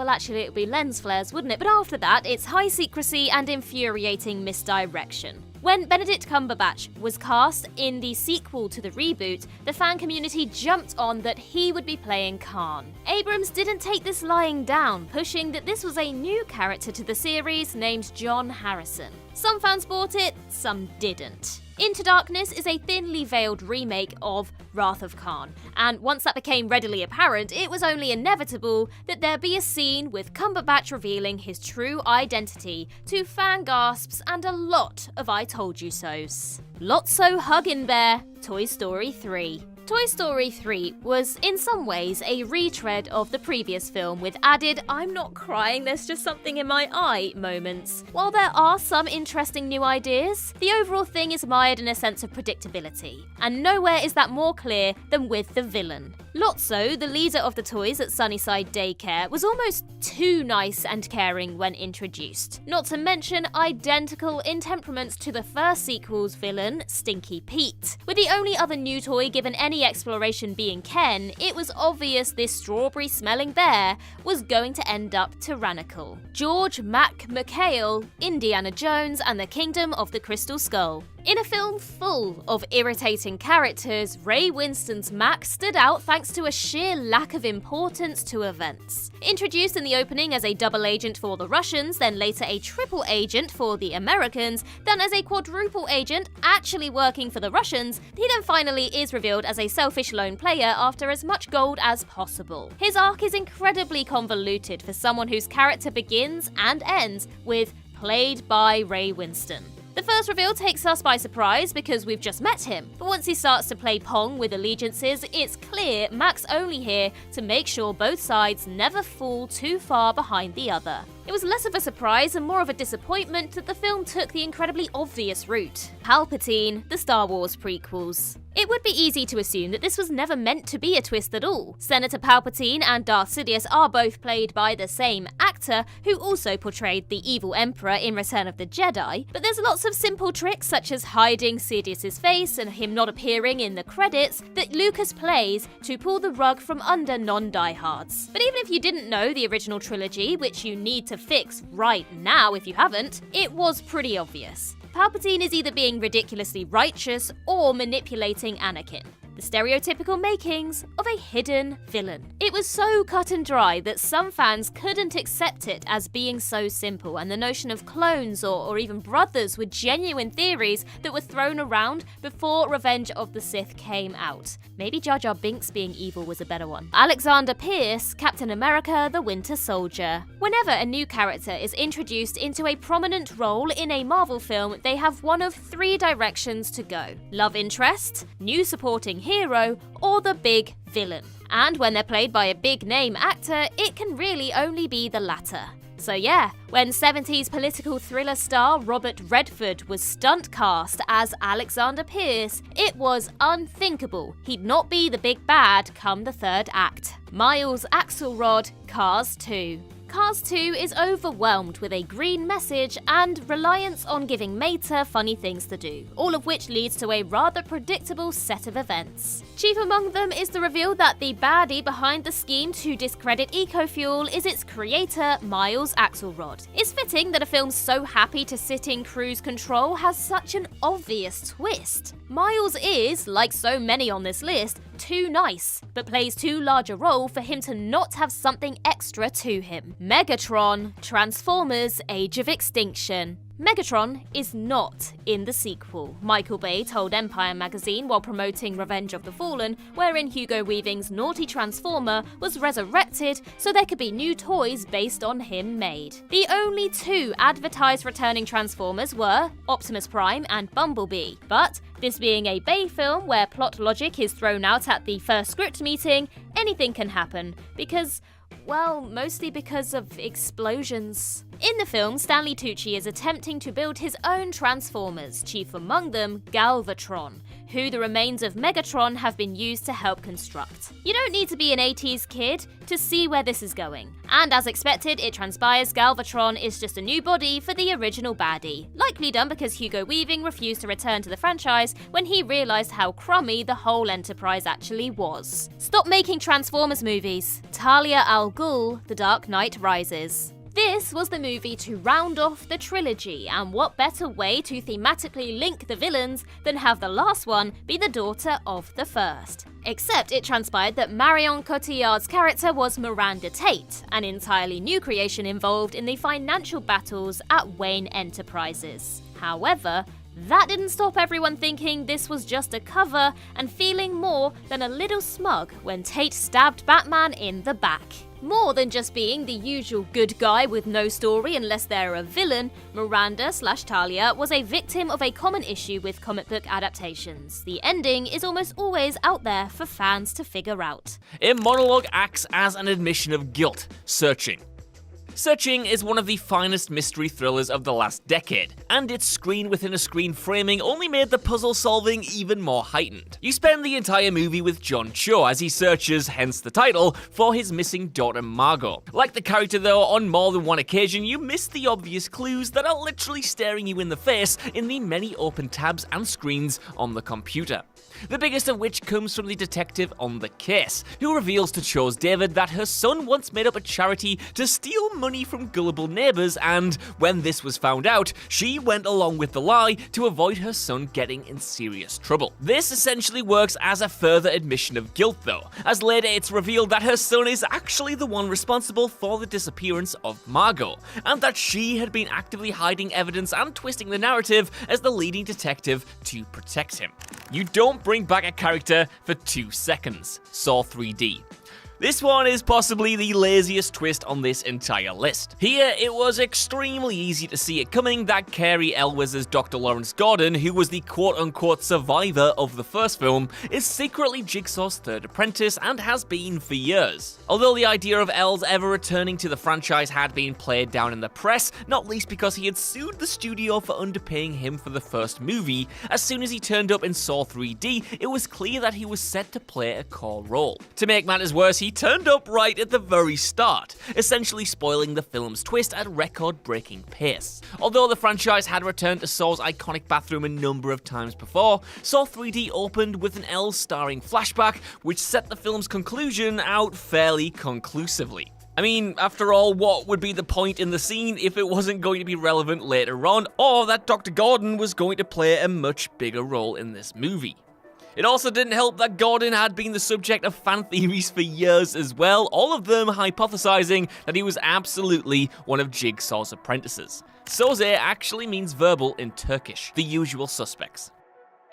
actually it would be lens flares, wouldn't it? But after that, it's high secrecy and infuriating misdirection. When Benedict Cumberbatch was cast in the sequel to the reboot, the fan community jumped on that he would be playing Khan. Abrams didn't take this lying down, pushing that this was a new character to the series named John Harrison. Some fans bought it, some didn't. Into Darkness is a thinly veiled remake of Wrath of Khan, and once that became readily apparent, it was only inevitable that there be a scene with Cumberbatch revealing his true identity to fan gasps and a lot of I told you so's. Lotso Huggin' Bear, Toy Story 3. Toy Story 3 was, in some ways, a retread of the previous film with added "I'm not crying, there's just something in my eye" moments. While there are some interesting new ideas, the overall thing is mired in a sense of predictability, and nowhere is that more clear than with the villain. Lotso, the leader of the toys at Sunnyside Daycare, was almost too nice and caring when introduced. Not to mention identical in temperaments to the first sequel's villain, Stinky Pete. With the only other new toy given any exploration being Ken, it was obvious this strawberry-smelling bear was going to end up tyrannical. George Mac McHale, Indiana Jones and the Kingdom of the Crystal Skull. In a film full of irritating characters, Ray Winston's Mac stood out thanks to a sheer lack of importance to events. Introduced in the opening as a double agent for the Russians, then later a triple agent for the Americans, then as a quadruple agent actually working for the Russians, he then finally is revealed as a selfish lone player after as much gold as possible. His arc is incredibly convoluted for someone whose character begins and ends with "played by Ray Winston." The first reveal takes us by surprise because we've just met him, but once he starts to play Pong with allegiances, it's clear Mac's only here to make sure both sides never fall too far behind the other. It was less of a surprise and more of a disappointment that the film took the incredibly obvious route: Palpatine, the Star Wars prequels. It would be easy to assume that this was never meant to be a twist at all. Senator Palpatine and Darth Sidious are both played by the same actor, who also portrayed the evil Emperor in Return of the Jedi, but there's lots of simple tricks such as hiding Sidious's face and him not appearing in the credits that Lucas plays to pull the rug from under non-diehards. But even if you didn't know the original trilogy, which you need to fix right now if you haven't, it was pretty obvious. Palpatine is either being ridiculously righteous or manipulating Anakin. The stereotypical makings of a hidden villain. It was so cut and dry that some fans couldn't accept it as being so simple, and the notion of clones or even brothers were genuine theories that were thrown around before Revenge of the Sith came out. Maybe Jar Jar Binks being evil was a better one. Alexander Pierce, Captain America, the Winter Soldier. Whenever a new character is introduced into a prominent role in a Marvel film, they have one of three directions to go: love interest, new supporting hero, or the big villain. And when they're played by a big name actor, it can really only be the latter. So yeah, when 70s political thriller star Robert Redford was stunt cast as Alexander Pierce, it was unthinkable he'd not be the big bad come the third act. Miles Axelrod, Cars 2. Cars 2 is overwhelmed with a green message and reliance on giving Mater funny things to do, all of which leads to a rather predictable set of events. Chief among them is the reveal that the baddie behind the scheme to discredit EcoFuel is its creator, Miles Axelrod. It's fitting that a film so happy to sit in cruise control has such an obvious twist. Miles is, like so many on this list, too nice, but plays too large a role for him to not have something extra to him. Megatron, Transformers: Age of Extinction. Megatron is not in the sequel, Michael Bay told Empire magazine while promoting Revenge of the Fallen, wherein Hugo Weaving's naughty Transformer was resurrected so there could be new toys based on him made. The only two advertised returning Transformers were Optimus Prime and Bumblebee, but this being a Bay film where plot logic is thrown out at the first script meeting, anything can happen because, well, mostly because of explosions. In the film, Stanley Tucci is attempting to build his own Transformers, chief among them Galvatron, who the remains of Megatron have been used to help construct. You don't need to be an 80s kid to see where this is going. And as expected, it transpires Galvatron is just a new body for the original baddie, likely done because Hugo Weaving refused to return to the franchise when he realised how crummy the whole enterprise actually was. Stop making Transformers movies. Talia al Ghul, The Dark Knight Rises. This was the movie to round off the trilogy, and what better way to thematically link the villains than have the last one be the daughter of the first. Except it transpired that Marion Cotillard's character was Miranda Tate, an entirely new creation involved in the financial battles at Wayne Enterprises. However, that didn't stop everyone thinking this was just a cover and feeling more than a little smug when Tate stabbed Batman in the back. More than just being the usual good guy with no story unless they're a villain, Miranda/Talia was a victim of a common issue with comic book adaptations. The ending is almost always out there for fans to figure out. A monologue acts as an admission of guilt, searching. Searching is one of the finest mystery thrillers of the last decade, and its screen-within-a-screen framing only made the puzzle solving even more heightened. You spend the entire movie with John Cho as he searches, hence the title, for his missing daughter Margot. Like the character though, on more than one occasion you miss the obvious clues that are literally staring you in the face in the many open tabs and screens on the computer. The biggest of which comes from the detective on the case, who reveals to Cho's David that her son once made up a charity to steal money from gullible neighbours, and when this was found out, she went along with the lie to avoid her son getting in serious trouble. This essentially works as a further admission of guilt though, as later it's revealed that her son is actually the one responsible for the disappearance of Margot, and that she had been actively hiding evidence and twisting the narrative as the leading detective to protect him. You don't bring back a character for 2 seconds. Saw 3D. This one is possibly the laziest twist on this entire list. Here, it was extremely easy to see it coming that Cary Elwes' Dr. Lawrence Gordon, who was the quote-unquote survivor of the first film, is secretly Jigsaw's third apprentice and has been for years. Although the idea of Els ever returning to the franchise had been played down in the press, not least because he had sued the studio for underpaying him for the first movie, as soon as he turned up in Saw 3D, it was clear that he was set to play a core role. To make matters worse, he turned up right at the very start, essentially spoiling the film's twist at record-breaking pace. Although the franchise had returned to Saw's iconic bathroom a number of times before, Saw 3D opened with an Els starring flashback, which set the film's conclusion out fairly conclusively. I mean, after all, what would be the point in the scene if it wasn't going to be relevant later on, or that Dr. Gordon was going to play a much bigger role in this movie? It also didn't help that Gordon had been the subject of fan theories for years as well, all of them hypothesizing that he was absolutely one of Jigsaw's apprentices. Soze actually means verbal in Turkish, the usual suspects.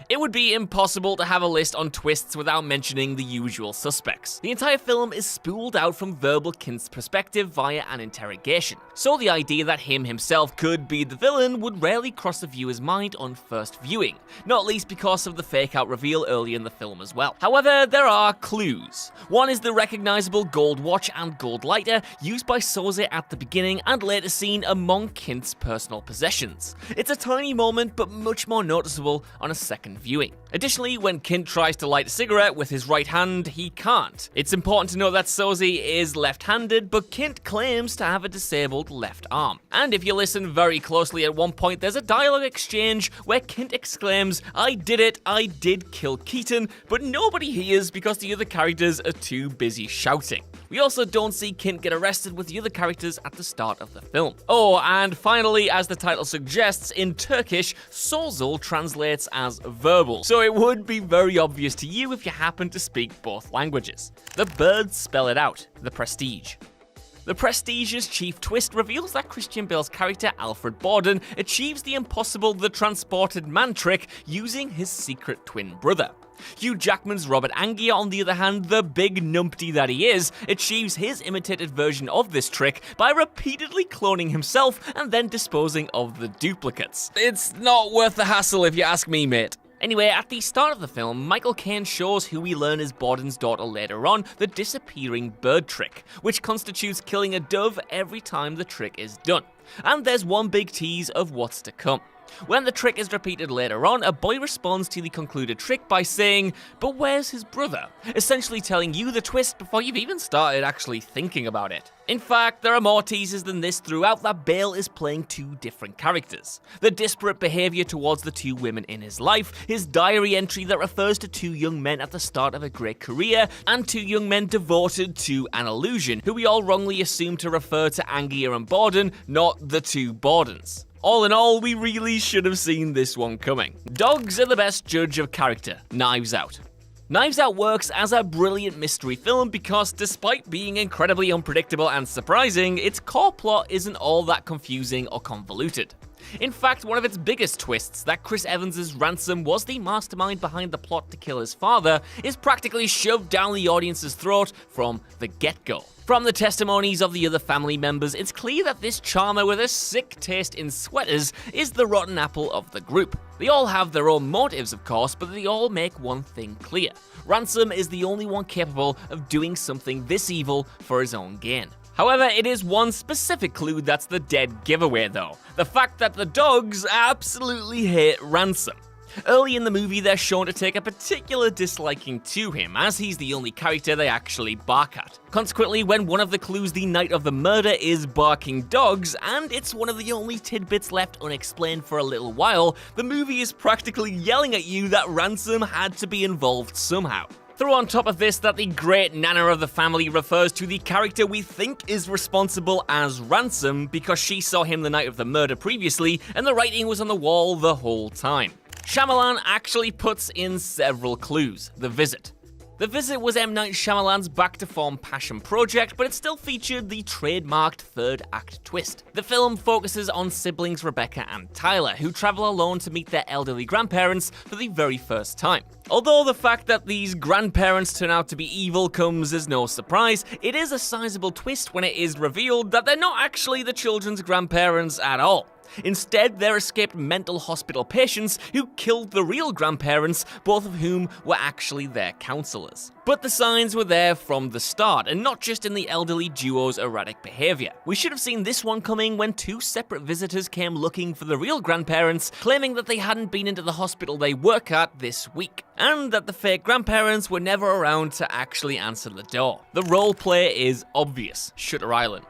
It would be impossible to have a list on twists without mentioning the usual suspects. The entire film is spooled out from verbal Kint's perspective via an interrogation, so the idea that him himself could be the villain would rarely cross the viewer's mind on first viewing, not least because of the fake-out reveal early in the film as well. However, there are clues. One is the recognizable gold watch and gold lighter used by Soze at the beginning and later seen among Kint's personal possessions. It's a tiny moment, but much more noticeable on a second viewing. Additionally, when Kint tries to light a cigarette with his right hand, he can't. It's important to note that Soze is left-handed, but Kint claims to have a disabled left arm. And if you listen very closely at one point, there's a dialogue exchange where Kint exclaims, "I did it, I did kill Keaton," but nobody hears because the other characters are too busy shouting. We also don't see Kint get arrested with the other characters at the start of the film. Oh, and finally, as the title suggests, in Turkish, Sozul translates as verbal, so it would be very obvious to you if you happen to speak both languages. The birds spell it out, the Prestige. The Prestige's chief twist reveals that Christian Bale's character Alfred Borden achieves the impossible the transported man trick using his secret twin brother. Hugh Jackman's Robert Angier, on the other hand, the big numpty that he is, achieves his imitated version of this trick by repeatedly cloning himself and then disposing of the duplicates. It's not worth the hassle if you ask me, mate. Anyway, at the start of the film, Michael Caine shows who we learn is Borden's daughter later on, the disappearing bird trick, which constitutes killing a dove every time the trick is done. And there's one big tease of what's to come. When the trick is repeated later on, a boy responds to the concluded trick by saying, "But where's his brother?" essentially telling you the twist before you've even started actually thinking about it. In fact, there are more teases than this throughout that Bale is playing two different characters. The disparate behaviour towards the two women in his life, his diary entry that refers to two young men at the start of a great career, and two young men devoted to an illusion, who we all wrongly assume to refer to Angier and Borden, not the two Bordens. All in all, we really should have seen this one coming. Dogs are the best judge of character. Knives Out. Knives Out works as a brilliant mystery film because despite being incredibly unpredictable and surprising, its core plot isn't all that confusing or convoluted. In fact, one of its biggest twists, that Chris Evans' Ransom was the mastermind behind the plot to kill his father, is practically shoved down the audience's throat from the get-go. From the testimonies of the other family members, it's clear that this charmer with a sick taste in sweaters is the rotten apple of the group. They all have their own motives, of course, but they all make one thing clear. Ransom is the only one capable of doing something this evil for his own gain. However, it is one specific clue that's the dead giveaway though. The fact that the dogs absolutely hate Ransom. Early in the movie, they're shown to take a particular disliking to him, as he's the only character they actually bark at. Consequently, when one of the clues the night of the murder is barking dogs, and it's one of the only tidbits left unexplained for a little while, the movie is practically yelling at you that Ransom had to be involved somehow. Throw on top of this that the great nana of the family refers to the character we think is responsible as Ransom because she saw him the night of the murder previously, and the writing was on the wall the whole time. Shyamalan actually puts in several clues. The Visit. The Visit was M. Night Shyamalan's back-to-form passion project, but it still featured the trademarked third act twist. The film focuses on siblings Rebecca and Tyler, who travel alone to meet their elderly grandparents for the very first time. Although the fact that these grandparents turn out to be evil comes as no surprise, it is a sizable twist when it is revealed that they're not actually the children's grandparents at all. Instead, they're escaped mental hospital patients who killed the real grandparents, both of whom were actually their counselors. But the signs were there from the start, and not just in the elderly duo's erratic behavior. We should have seen this one coming when two separate visitors came looking for the real grandparents, claiming that they hadn't been into the hospital they work at this week, and that the fake grandparents were never around to actually answer the door. The role play is obvious. Shutter Island.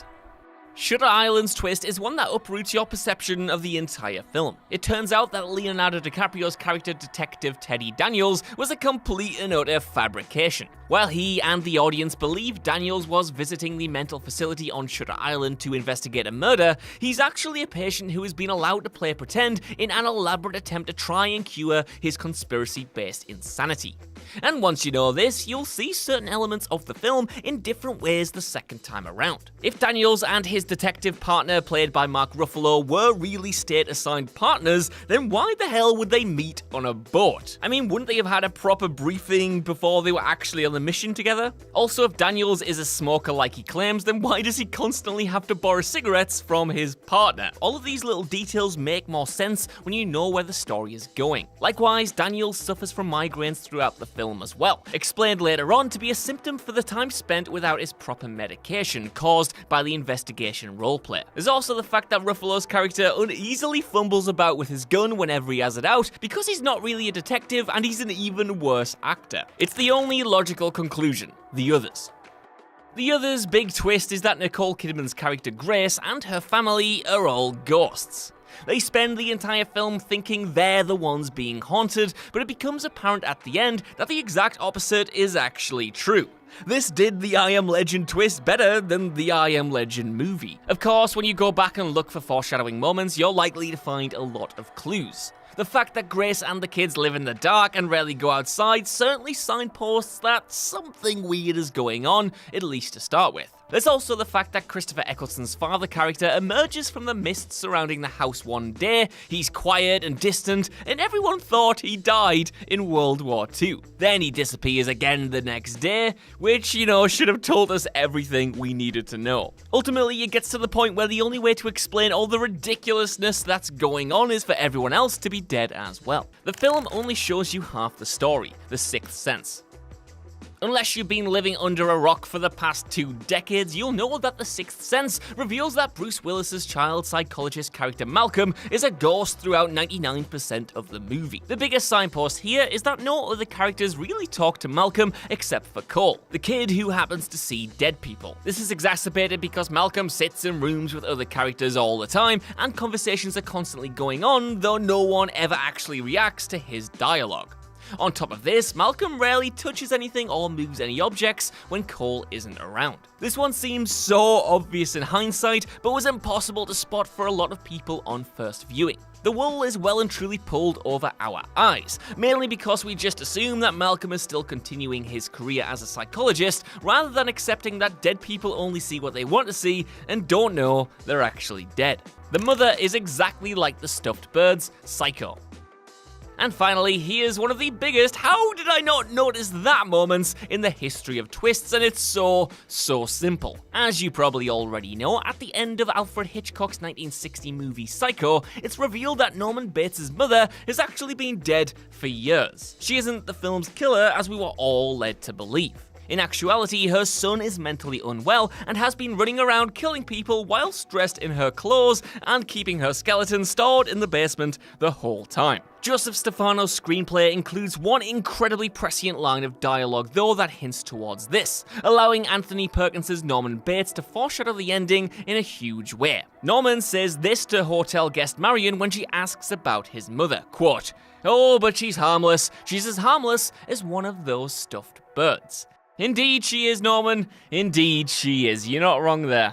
Shutter Island's twist is one that uproots your perception of the entire film. It turns out that Leonardo DiCaprio's character Detective Teddy Daniels was a complete and utter fabrication. While he and the audience believe Daniels was visiting the mental facility on Shutter Island to investigate a murder, he's actually a patient who has been allowed to play pretend in an elaborate attempt to try and cure his conspiracy-based insanity. And once you know this, you'll see certain elements of the film in different ways the second time around. If Daniels and his detective partner, played by Mark Ruffalo, were really state-assigned partners, then why the hell would they meet on a boat? I mean, wouldn't they have had a proper briefing before they were actually on the mission together? Also, if Daniels is a smoker like he claims, then why does he constantly have to borrow cigarettes from his partner? All of these little details make more sense when you know where the story is going. Likewise, Daniels suffers from migraines throughout the film as well, explained later on to be a symptom for the time spent without his proper medication caused by the investigation roleplay. There's also the fact that Ruffalo's character uneasily fumbles about with his gun whenever he has it out because he's not really a detective and he's an even worse actor. It's the only logical conclusion. The Others. The Others' big twist is that Nicole Kidman's character Grace and her family are all ghosts. They spend the entire film thinking they're the ones being haunted, but it becomes apparent at the end that the exact opposite is actually true. This did the I Am Legend twist better than the I Am Legend movie. Of course, when you go back and look for foreshadowing moments, you're likely to find a lot of clues. The fact that Grace and the kids live in the dark and rarely go outside certainly signposts that something weird is going on, at least to start with. There's also the fact that Christopher Eccleston's father character emerges from the mist surrounding the house one day. He's quiet and distant, and everyone thought he died in World War II. Then he disappears again the next day, which, should have told us everything we needed to know. Ultimately, it gets to the point where the only way to explain all the ridiculousness that's going on is for everyone else to be dead as well. The film only shows you half the story, the sixth sense. Unless you've been living under a rock for the past 2 decades, you'll know that The Sixth Sense reveals that Bruce Willis's child psychologist character Malcolm is a ghost throughout 99% of the movie. The biggest signpost here is that no other characters really talk to Malcolm except for Cole, the kid who happens to see dead people. This is exacerbated because Malcolm sits in rooms with other characters all the time, and conversations are constantly going on, though no one ever actually reacts to his dialogue. On top of this, Malcolm rarely touches anything or moves any objects when Cole isn't around. This one seems so obvious in hindsight, but was impossible to spot for a lot of people on first viewing. The wool is well and truly pulled over our eyes, mainly because we just assume that Malcolm is still continuing his career as a psychologist, rather than accepting that dead people only see what they want to see and don't know they're actually dead. The mother is exactly like the stuffed bird's Psycho. And finally, here's one of the biggest "how did I not notice that" moments in the history of twists, and it's so simple. As you probably already know, at the end of Alfred Hitchcock's 1960 movie Psycho, it's revealed that Norman Bates' mother has actually been dead for years. She isn't the film's killer, as we were all led to believe. In actuality, her son is mentally unwell and has been running around killing people whilst dressed in her clothes and keeping her skeleton stored in the basement the whole time. Joseph Stefano's screenplay includes one incredibly prescient line of dialogue, though, that hints towards this, allowing Anthony Perkins' Norman Bates to foreshadow the ending in a huge way. Norman says this to hotel guest Marion when she asks about his mother, quote, "Oh, but she's harmless. She's as harmless as one of those stuffed birds." Indeed she is, Norman. Indeed she is. You're not wrong there.